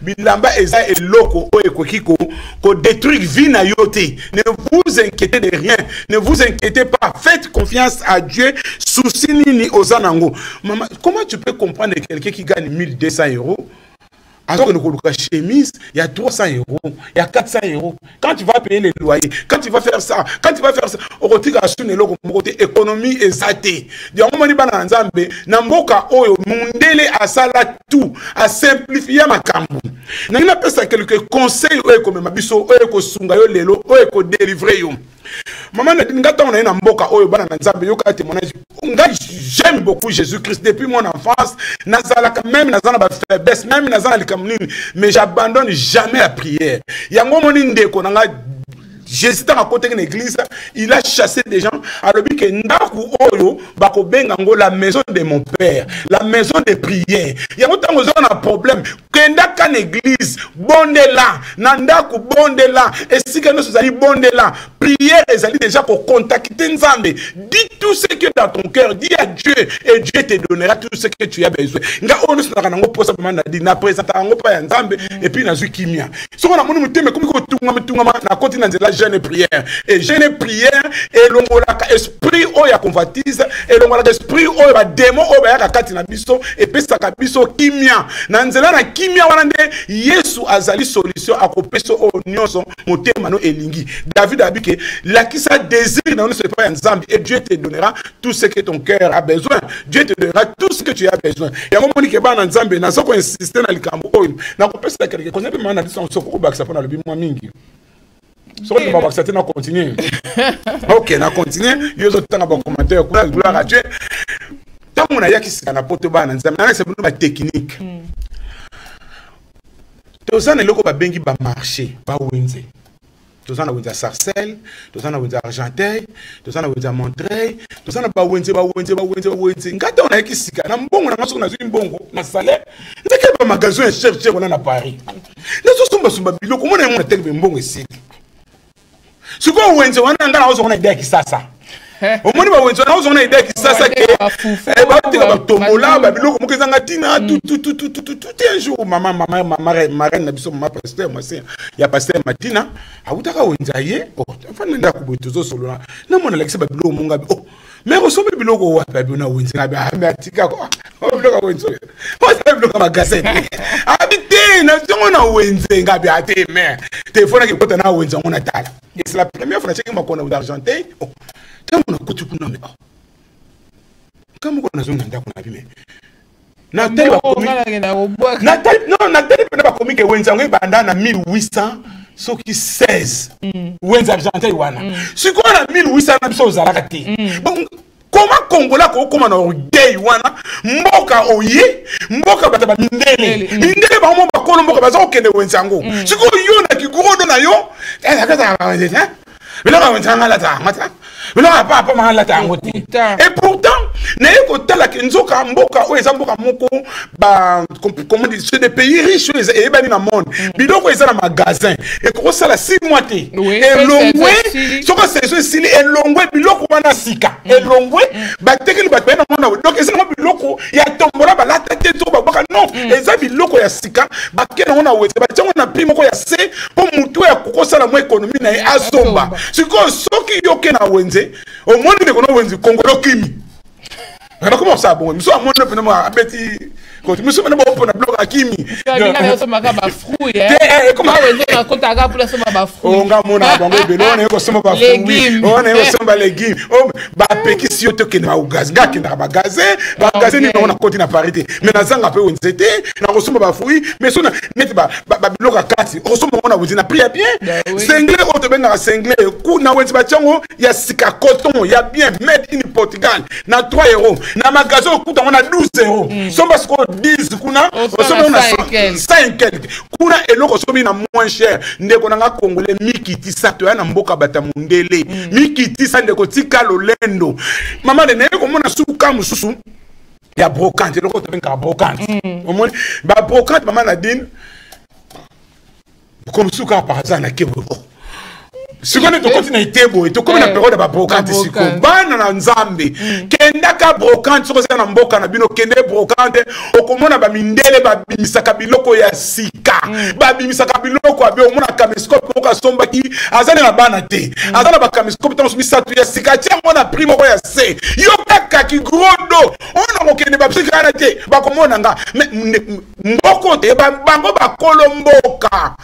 Bilamba eza eloko o ekokiko ko détruire vie na yote. Ne vous inquiétez de rien. Ne vous inquiétez pas. Faites confiance à Dieu. Souci nini ozanango. Maman, comment tu peux comprendre quelqu'un qui gagne 1200 €? Alors que le chemise, il y a 300 €, il y a 400 €. Quand tu vas payer les loyers, quand tu vas faire ça, au côté de économie exacte. Donc, on va dire, Namboka Oyo, Mundele a sala tout, a simplifié ma cambo. N'a pas ça quelques conseils, comme Mabiso, Oyo, Sungayo, Lelo, Oyo, délivrer. Maman n'a pas dit que Mboka Oyo, Bananzambe, Yoka témoignage. J'aime beaucoup Jésus-Christ depuis mon enfance. Même Nazana faiblesse, même Nazana mais j'abandonne jamais la prière. Il y a un moment où j'hésite à côté de l'église, il a chassé des gens. Alors que Ndaku Oyo, Bakobengango, la maison de mon père, la maison de prière. Il y a un problème. Kendaka l'église, bonde là, Nandaku bonde là, et si que nous allons bonde là, prière et allez déjà pour contacter Nzambe. Dis tout ce que dans ton cœur, dis à Dieu, et Dieu te donnera tout ce que tu as besoin. Nga ono sinakanango posa pamana di na présenta ngo pa Nzambe et puis na kimia. So on a monu muteme comme ko tunga na konti na nzela jeune prière. Et jeune prière et longolaka esprit oya convoitise et longolaka esprit oya ba démon oya ka kati na biso et pesaka biso kimia. Na nzela na kimia wana nde Yesu azali solution akopeso o nyonso motema no elingi. David a dit que la qui ça désire dans ce pas Nzambe et Dieu te donnera tout ce que ton cœur a besoin. Dieu te donnera tout ce que tu as besoin. Et à un moment que ba Nzambe na soko insister na likambo oyo na kopesa quelque chose pe mana disons soko bakisa pona le bimwa mingi. Soit tu vas accepter, on continue. Ok, on continue. Il y a des commentaires. Gloire à Dieu. Tant qu'on a qui s'est apporté ban, c'est une technique. Tous les gens qui bengi ba marché, ba winze. Tous les gens qui Sarcelles, tous les gens qui Argenteuil, tous les gens qui Montreuil, tous les gens qui winze. Ngata on a qui s'est na mbongo na maso na zimbongo na salaire. Ndeke ba magasin chercher on na Paris. Nous sommes biloko mo na mo tel mbongo ici. Si vous avez une idée qui ça, au moins vous avez une idée qui ça, tout un jour, maman, ma reine, ma pasteur, il y a pasteur Matina, à vous avez une oh, enfin, vous solo là, non, mon Alexis Babilo, mon gars, oh, mais vous savez, Bilogo, Babina, Windsor, mais Tika, oh, Windsor, vous savez, le magasin, habitez, on a Windsor, Gabi, à tes mains, téléphone qui peut en Windsor, on a tal. Et c'est la première fois que je suis d'Argenteuil. Oh, quand on a coupé pour nous, quand on a zone d'Argenteuil, Nathalie n'a pas commis que Windsor est bandana 1800, ce qui 16. Windsor Argenteuil, si on a 1800, on a raté. Comment Congolais comment on orgueil wana mboka oye mboka bata mindele mindele ba mo ba kolomboka ba zo kende wensango siko yo na kigurodo na yo mais là on tanga la ta mata mais là pas mal la ta ngoti et pourtant na ko tala ke nzoka mboka o ezamboka moko ba comment dire c'est des pays riches et bani na monde biloko ezana magasin et ko sala 6 mois te et longwe soko c'est sili et longwe biloko wana sika et longwe ba tekeli ba na monde donc ezana biloko ya tombola ba la tete to ba baka non ezana biloko ya sika ba kena wana wete ba tsango na primo ko ya se po mutu ya ko sala mo économie na asomba siko soki yoke na wenze au monde de kono wenze Congolo kimi. Alors comment ça bon, nous sommes monde finalement à Betty quand nous sommes d'abord pour la bloc à kimi. Comment wenze na kontaga pour la soma ba fruit. On ga mona bango belo on est ko soma ba fruit. On est ko soma légumes. Oh ba peki si yoto ke na gaz ga ke na ba gaz ni on a continué à parité. Mais na zanga pe wenze te na ko soma ba fruit mais sona net ba bloc à kati. On soma on a wenze na prier bien. Single auto ben na single ku na wenze ba tchango ya sika coton ya bien made in Portugal na 3 €. Na magasin okuta on a 12 €. Somba sko 10 kuna somba on a 5 quelques. Kuna eloko somi na moins cher ndeko nanga congolais mikiti sato ya na mboka bata mundele mikiti sa ndeko tika lolendo mama de ne ko mona suka mususu ya brocante eloko to benga brocante au moins ba brocante mama Nadine comme suka par hasard na kebo. Si on est au continent, et tout comme la période de la brocante, si on va dans Nzambe, que kendaka brocante soko za na mboka na bino kende brocante okomona ba mindele ba bimisaka biloko ya sika ba bimisaka biloko abi omona caméscope moko asombaki azana na bana te azana ba caméscope tant misatu ya sika tia mona primo ko ya se yo kaka ki grodo ona kokende ba psikana te ba komona nga mboko te bango ba kolomboka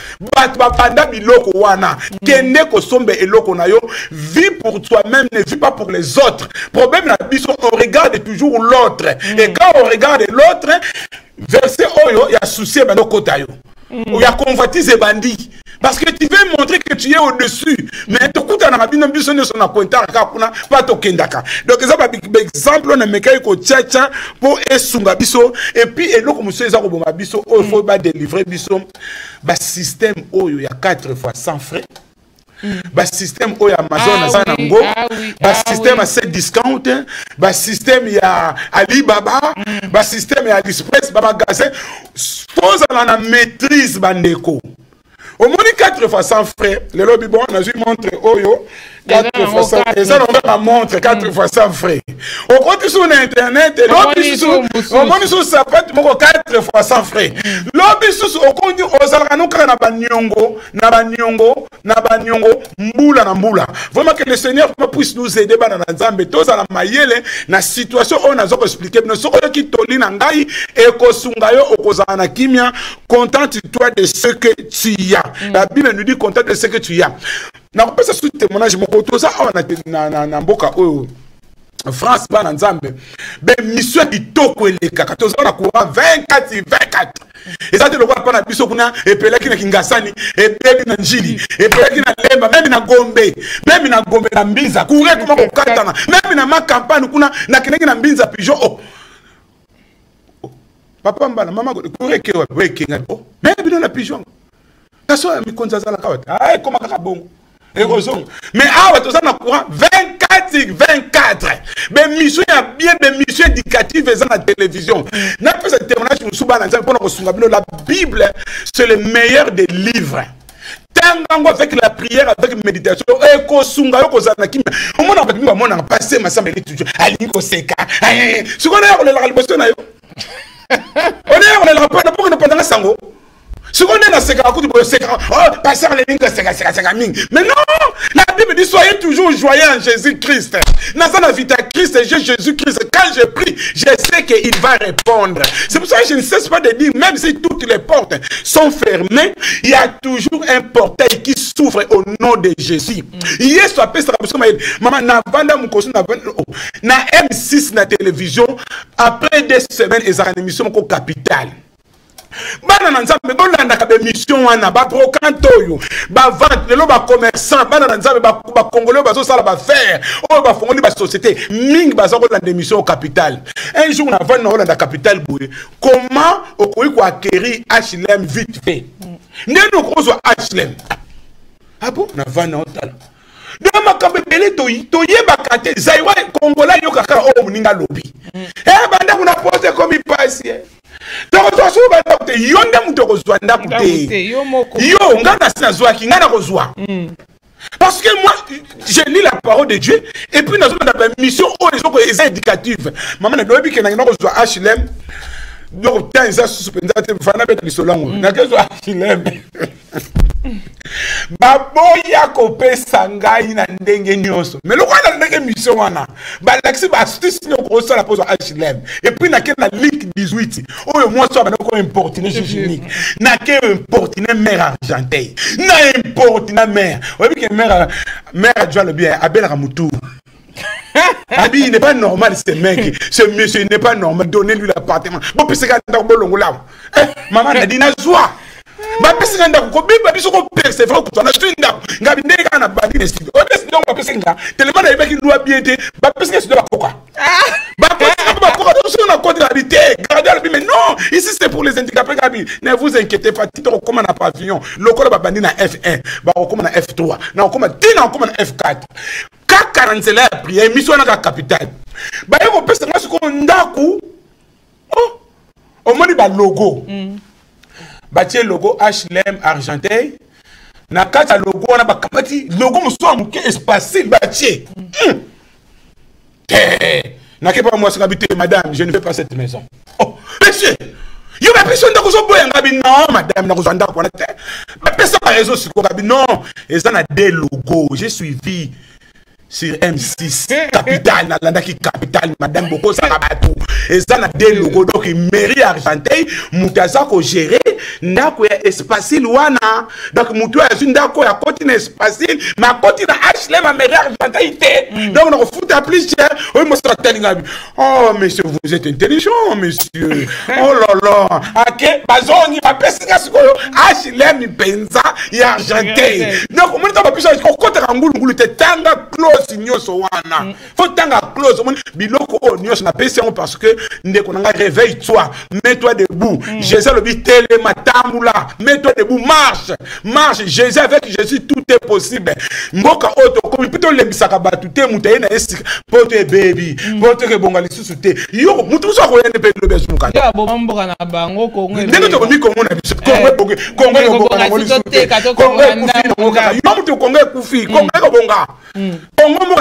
ba banda biloko wana kende ko sombe eloko na yo vis pour toi-même ne vis pas pour les autres problème la biso on regarde toujours l'autre et quand on regarde l'autre verset oyo ya souci bando kota yo ya convoitise bandi parce que tu veux montrer que tu es au-dessus mais to kuta na bino biso ne sona kontara ka kuna pa to kendaka donc ça ba exemple na mekai ko tchacha pour esunga biso et puis eloko monsieur za ko boma biso o faut ba délivrer biso ba système oyo ya 4 fois sans frais. Ba système oyo Amazon azana ngo ba système à 7 discount ba système ya Alibaba ba système ya AliExpress ba magasin pose la maîtrise bandeko au moins 4 fois sans frais le lobby bon on a eu montre oyo 4 fois sans et ça on va montre 4 fois sans frais au côté sur internet lobby sur au moins sur sapate moko 4 fois sans frais lobby sur au côté ozalaka no kana na banyongo mbula na mbula vraiment que le Seigneur puisse nous aider bana na Nzambe toza la mayele na situation on a zo expliquer mais soko ki toli na ngai e ko sunga yo okozana na kimia contente-toi de ce que tu as. La Bible nous dit contente de ce que tu as. Na pas ça sous témoignage mon toza na mboka oyo France ba na Nzambe be mission kitoko eleka katoza na courant 24 et ça te le vois pas na biso kuna et pelaki na Kingasani et bebi na Njili et pelaki na Lemba même na Gombe na Mbinza courir comment ko katana même na ma campagne kuna na kineki na Mbinza pigeon oh papa mbana mama courir ke wa kinga oh même bino na pigeon kaso mi konza za la kawata ay koma kaka bongo mais ah ouais, na courant 24 mais mission ya bien des missions éducatives dans la télévision n'a pas ce témoignage pour la Bible c'est le meilleur des livres tangango avec la prière avec méditation et ko sunga yo ko zana kimia au moins avec moi on a passé ma semble toujours ali ko seka ce qu'on a la liboso na yo on est la pas pour ne pas dans sango. Ce qu'on est dans ce cas, oh, passer les lignes, mais non, la Bible dit soyez toujours joyeux en Jésus-Christ. Dans la vie de Christ, Jésus-Christ, quand je prie, je sais qu'il va répondre. C'est pour ça que je ne cesse pas de dire, même si toutes les portes sont fermées, il y a toujours un portail qui s'ouvre au nom de Jésus. Hier, soit maman, na M6 na télévision, après 2 semaines, ils ont une émission au capital. Bana na Nzambe bolanda ka mission wana ba brocanto yo ba vente lelo ba commerçant bana na Nzambe ba congolais ba zo sala ba faire o ba fongoli ba société ming ba zo kolanda mission au capital un jour na vendre na Holanda capital boye comment okoyi ko acquérir HLM vite fait ndeno ko zo HLM ah bon na vendre na Holanda donc makambe belé to yeba kate zaiwa congolais yo kaka o muninga lobby banda kuna poste comme il passe. Donc, parce que moi, je lis la parole de Dieu et puis nous avons une mission éducative. Maman, nous avons dit que nous avons HLM. Donc, tant ils ont suspendu le solon. HLM. Baboya kope sangai na ndenge nyonso. Mais le quoi na ndenge mission wana. Ba l'accès ba astuce ni ko ça la pose HLM. Et puis na ke na link 18. Oyo moi so ba ko importiner unique. Na ke importiner mère argentée. Na importiner mère. Oui que mère adjoint le bien Abel Ramoutou. Abi il n'est pas normal ce mec. Ce monsieur il n'est pas normal. Donnez-lui l'appartement. Bon puis c'est quand dans bolongo là. Maman a dit na joie. Ma pesa nda ko biba biso ko persévérer ko tona tunda ngabi ndeka na bandi ne studio o des donc pesa nga tellement na beki loi bien té ba pesa studio ba koka ba pesa ba koka tout sur na côté habité gardez le mais non ici c'est pour les handicapés gabi ne vous inquiétez pas tito comme na pavillon lokolo ba bandi na F1 ba comme na F3 na comme tina comme na F4 ka 40 la prière mission na capitale ba yo pesa nga ko ndaku oh au moins ba logo bâtir logo HLM argenté na kata logo na bakamati logo muso amuke espacé bâtir N'a pas moi habité, madame, je ne veux pas cette maison. Oh, monsieur, il y a personne qui a non, madame, non, et ça a des logos, j'ai suivi. Sur M6, capital, Nalandaki capital, madame Boko Sarabatou. Et ça n'a des logos, donc il mairie Argenteuil, Moutaza ko géré, Ndako ya espace Luana. Donc Moutou a une Ndako ya côté espace, ma côté na HLM ma mairie Argenteuil. Donc on fout à plus cher. Oui, moi ça t'ingabi. Oh monsieur, vous êtes intelligent, monsieur. Oh là là. Ok, bazoni ma personne siko HLM Penza ya Argenteuil. Donc on t'a pas pu changer côté Rangulu ngulu te tanga close. Nyonso wana faut tanga close biloko o nyonso na pesi parce que ndeko nanga réveille toi, mets-toi debout. Jésus le dit télé matambula, mets-toi debout, marche Jésus, avec Jésus tout est possible. Mboka auto comme plutôt le bisaka batu te mutaye na esi poto baby poto ke bonga lisusu te yo mutu so ko yene pe lo besu muka ya bo mboka na bango ko ngwe ndeko to mi ko ngona biso ko ngwe ko lisusu te ko ngwe yo mutu ko ngwe kufi ko ngwe ko bonga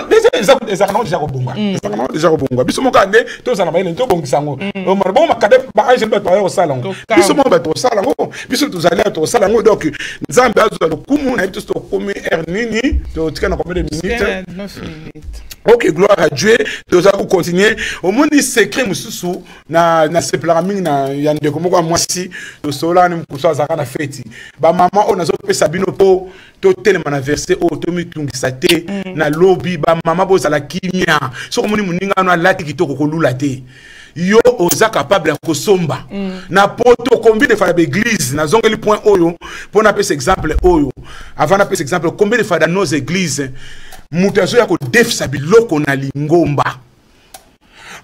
déjà bonga biso moka nde to sana bayene to bongisa ngo o mara bon makade ba angel ba to sala ngo biso mo ba to sala ngo biso to zali to sala ngo donc nzambe azo lo kumu na to komi ernini to tika na combien de minutes 9 minutes. Ok, gloire à Dieu. Nous allons continuer. Au monde il secret mususu na seplarami na yande komo kwa mwasi to sola ni mkusa zaka na feti. Ba mama on azo pesa bino po to telema na verset o to mitungisa te na lobby ba mama bo zala kimia. So komoni muninga no alati kitoko kolula te. Yo oza capable ya kosomba na poto combien de fois d'église na zongeli point oyo pour na pesa exemple oyo avant na pesa exemple combien de fois dans nos églises mutazo ya ko defisa biloko na lingomba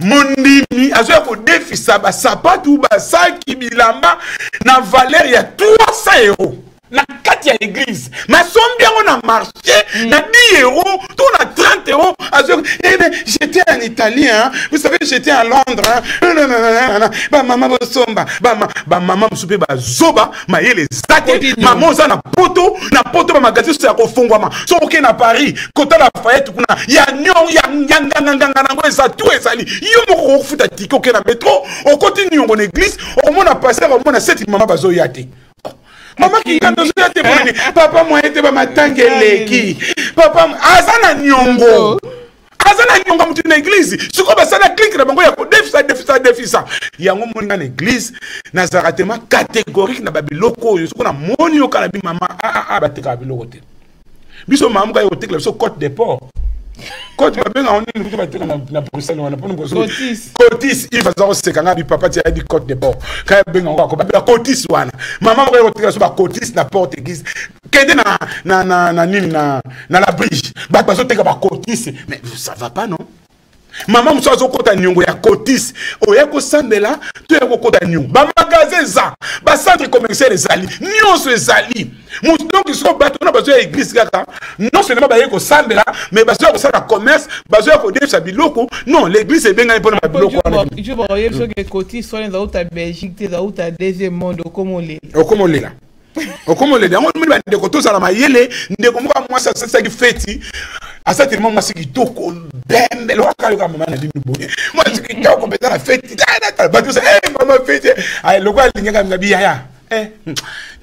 mondimi azo ya ko defisa ba sapatu ba saki bilamba na valeur ya 300 € na kati ya église ma sombi yango na marché na 10 €, tout na 30 €. Eh ben j'étais en Italie, hein. Vous savez, j'étais à Londres, hein. Ba maman bosomba, ba maman msupe ba zoba, ma yele zate, maman za na poto ba magazine ya kofungwama. So ok na Paris, kota la Fayette kuna, ya nyon ya nganga ngo za tout ezali. Yo moko futa tiko ok na métro, on continue en église, on mona passer, on mona cette maman bazo yate. Maman qui quand on yate bonne, papa moi était ba matangeleki. Papa azana nyongo. Azana nyonga mutu na église siko basana clique na bango ya ko defisa yango moninga na église na zaratema catégorique na babiloko yo siko na moni yo kana bi mama bateka biloko te biso mama ka yo tekla biso Côte des Ports Côte babenga on ni bateka na Bruxelles wana pour nous Cotis il va zaro sekanga bi papa ti a dit Côte des Ports ka benga ko babela Cotis wana mama ka yo tekla so ba Cotis na porte église kende na nini na la bridge ba baso teka ba Cotis mais ça va pas non maman muso azo kota nyongo ya Cotis oya ko sambela to ya ko kota nyongo ba magasin za ba centre commercial ezali nyonso ezali muso donc so bato na bazo ya église kaka non seulement ba yeko sambela mais bazo ya ko sala commerce bazo ya ko defisa biloko non l'église ebenga mpona ba biloko wana je voyais ce que Cotis soit dans la Belgique dans la deuxième monde okomolela okomolela yango mimi ba ndeko to sala mayele ndeko moka mwasa sasa ki feti asa tellement moi c'est qui toko bembe lo ka yo mama na dinu boye moi c'est qui toko beta la feti ba tu sais maman feti ay lo kwa linga ngabi ya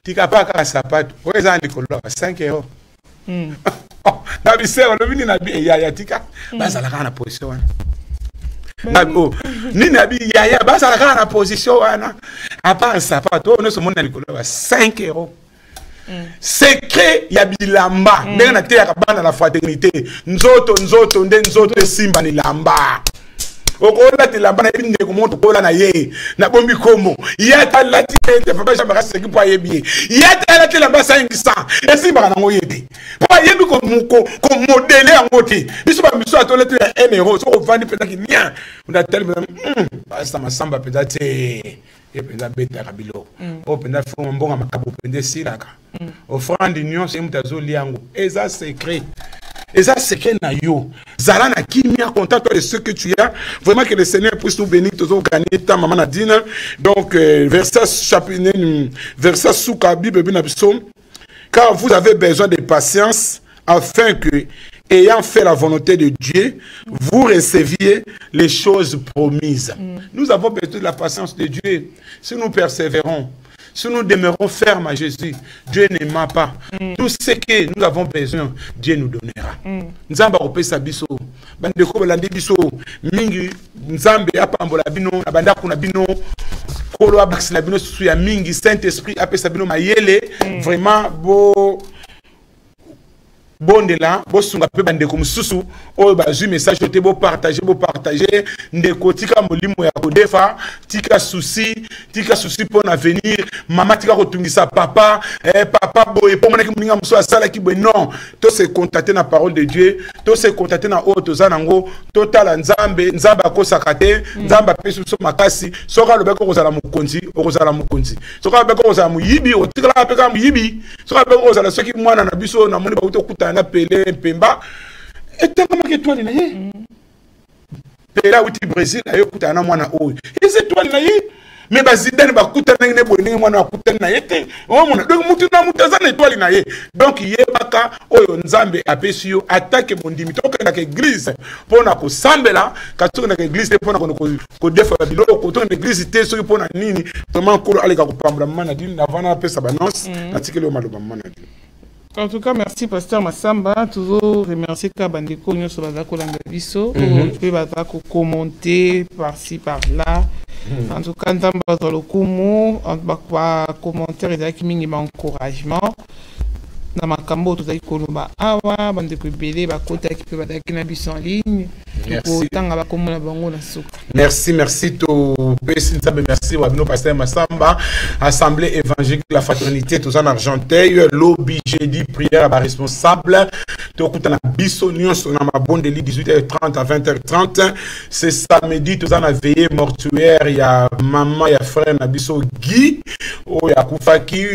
tika pa ka sapato weza ndikolo 5 € na bisero lo bini na bi ya tika bazala kana position wana nini abi ya bazala kana position wana apa sapato on se mona ndikolo 5 €. Secret ya bilamba ndenge na te ya kabana la fraternité nzoto simba ni lamba okola te lamba na binde ko monto kola na ye na bombi komo yata lati te papa jamara seki po yebi yata lati lamba 500 esimba na ngo yebe papa yebi ko modele yango te biso ba miso atolete ya 1 € so ko vandi pena ki nia on a tellement basta masamba pena te et pena beta kabilo o pena fo mbonga makabo pende silaka offrande union c'est mutazo liango eza secret na yo zala na kimia content toi de ce que tu as vraiment que le Seigneur puisse nous bénir tous au gagner ta maman Nadine donc verset chapitre verset sous Bible bien car vous avez besoin de patience afin que ayant fait la volonté de Dieu, vous receviez les choses promises. Nous avons besoin de la patience de Dieu. Si nous persévérons, si nous demeurons fermes à Jésus, Dieu n'aima pas. Tout ce que nous avons besoin, Dieu nous donnera. Nzamba opesa biso, bandeko balandi biso, mingi nzambe apambola bino, abanda kuna bino, kolo abakisila bino susu ya mingi, Saint-Esprit apesa bino mayele, vraiment bondela bosunga pe bandeko mususu oyo bazwi message te bo partager ndeko tika molimo ya kodefa tika souci pour l'avenir mama tika kotungisa papa papa boye po monaki muninga muso asala ki boye non to se contacter na parole de Dieu to se contacter na oyo tozanango totala nzambe akosaka te nzambe apesu so makasi soka lobeko kozala mukonzi soka lobeko kozala muyibi otikala pe ka muyibi soka lobeko kozala soki mwana na biso na moni ba utokuta na Pelé Pemba etanga make étoile na ye Pelé uti Brésil ayo kutana mwana oyo les étoiles na ye mais bazidane bakutana ngene boye mwana akutana na ye te o mona donc mutu na mutazana étoile na ye donc yebaka oyo nzambe apesi yo attaque bondimi tokenda ke église pona ko sambela katoka na église pona ko defa biloko ko to na église te so pona nini vraiment ko aleka ko pambra mana dini na vana pesa banance na tikelo maloba mana dini. En tout cas, merci Pasteur Massamba. Toujours remercier Kabandeko Nyonso Bazako Langabiso. Peut Bazako commenter par-ci, par-là. En tout cas, dans le Kumu, en commentaire et avec minimum encouragement. Dans ma cambo, tout à Koloba Awa, Bandeko Bélé, Bakota qui peut battre en ligne. Merci to merci Wabino Pasteur Massamba, Assemblée évangélique la fraternité tous en Argenteuil, lobby jeudi prière à responsable. Tokutana biso nyonso na mabonde li 18h30 à 20h30. C'est samedi tous en veillée mortuaire ya maman ya frère na biso Guy o ya kufaki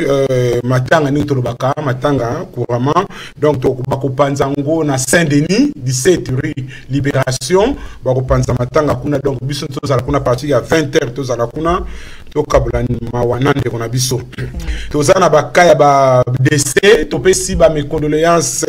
matanga ni tolobaka matanga couramment donc tokubako panzango na Saint-Denis 17 rue Libération bako panza matanga kuna donc biso tozala kuna partir ya 20h tozala kuna tokabula mawanande kona biso tozana bakaya ba décès topesi ba mes condoléances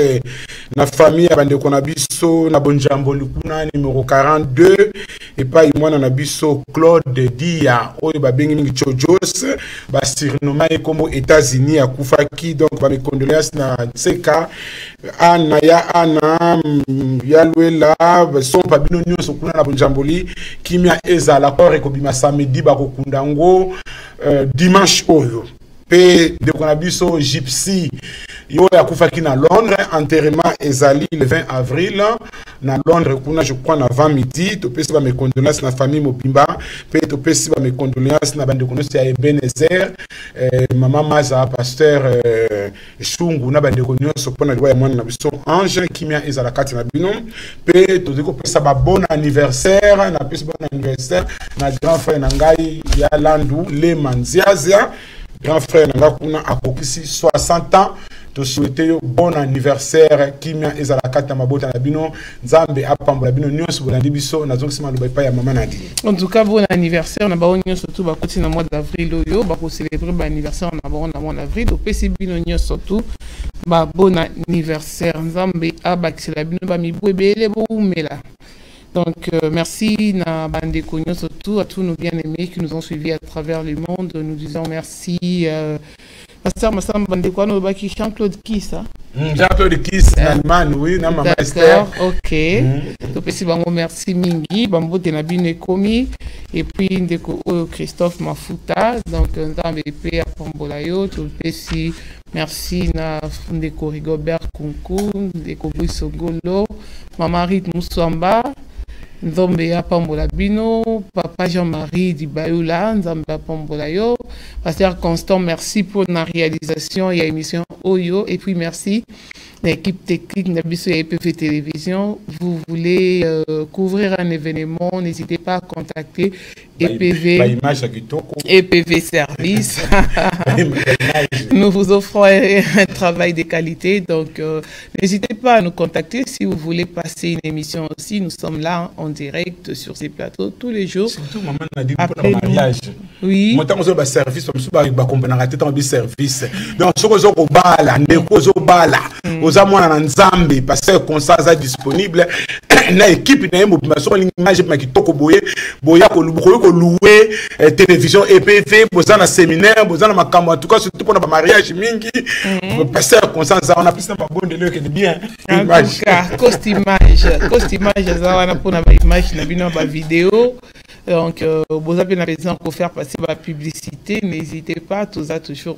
na famille ya bande kona biso na bonjambo likuna numéro 42 et pas imwana na biso Claude Dia oyo ba bengi mingi chojos ba surnommé comme États-Unis à Kufaki donc ba mes condoléances na Tseka Ana Yalwela son babino nyonso kuna na bonjamboli kimia ezala ko rekobima samedi ba kokundango dimanche oyo pe de konabiso gypsy yo ya kufaki na Londres enterrement ezali le 20 avril na Londres kuna je crois na 20 midi to pesi ba mes condoléances na famille Mobimba pe to pesi ba mes condoléances na bande konosi ya Ebenezer maman Maza pasteur Shungu na bande konyoso pona liwa ya mwana na biso Ange kimia ezala kati na bino pe to diko pesa ba bon anniversaire na pesi bon anniversaire na grand frère na ngai ya Landu le Manziazia grand frère Nangakuna a kokisi 60 ans. To souhaiter bon anniversaire kimia ezala kata mabota na bino nzambe apambola bino nyonso bolandi biso nazokisima loba pa ya mama Nadine. En tout cas bon anniversaire na ba nyonso tout ba koti na mois d'avril oyo ba ko célébrer ba anniversaire na ba na mois d'avril do pesi bino nyonso tout ba bon anniversaire nzambe abakisela bino ba mibwebele bo umela. Donc, merci na bande Kogno, surtout à tous nos bien-aimés qui nous ont suivis à travers le monde. Nous disons merci. Pasteur Massamba Bandeko, nous avons Jean-Claude Kiss. Jean-Claude Kiss, Allemagne, oui, na maman Esther. Ok. Donc, merci Mingi, Bambo Tenabine Komi, et puis Ndeko Christophe Mafuta. Donc, Nzambe P à Pambolayo, merci na Ndeko Rigobert Kunku, Ndeko Bouissogolo, Maman Rite Moussamba. Nzambe ya pambola bino, papa Jean-Marie Dibayoula, Nzambe ya pambola yo, pasteur Constant, merci pour la réalisation et l'émission Oyo, et puis merci l'équipe technique de Bisso et EPV Télévision. Vous voulez couvrir un événement, n'hésitez pas à contacter EPV Service. Nous vous offrons un travail de qualité, donc n'hésitez pas à nous contacter si vous voulez passer une émission aussi. Nous sommes là en direct sur ces plateaux tous les jours. Surtout maman Nadine pour le mariage. Oui. Mon temps on service, on va service. Donc ce que bala, ndeko zo bala. oza mwana nzambe pasteur Constanza disponible na équipe na yemo bimaso l'image ma kitoko boye boya ko louer télévision EPV boza na séminaire boza na makambo en tout cas surtout pour na mariage mingi pasteur Constanza on a plus na bonne le que bien image costimage za wana pour na image na bino ba vidéo. Donc, vous avez besoin de faire passer la publicité. N'hésitez pas, tout ça toujours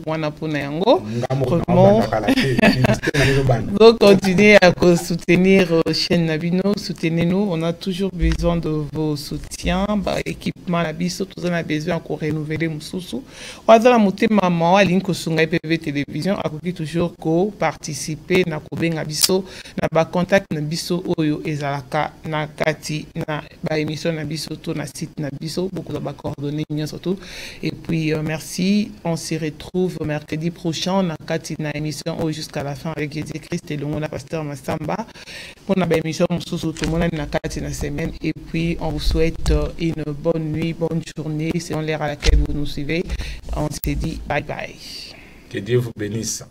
donc, continuez à soutenir chaîne Nabino, soutenez-nous. On a toujours besoin de vos soutiens. Équipement Nabiso, tout ça, on a besoin encore renouveler Moussoussou. On a monté maman à l'Inkosunga PV Télévision, à côté toujours participer na Koben Nabiso, na ba contact Nabiso Oyo Ezalaka, na Kati, na ba émission Nabiso, tout na site Nabiso, beaucoup de coordonnées surtout. Et puis merci, on se retrouve mercredi prochain na Kati na émission jusqu'à la fin avec Jésus-Christ et le monde pasteur Massamba pour la émission sous tout le monde na Kati na semaine. Et puis on vous souhaite une bonne nuit, bonne journée selon l'heure à laquelle vous nous suivez. On se dit bye bye. Que Dieu vous bénisse.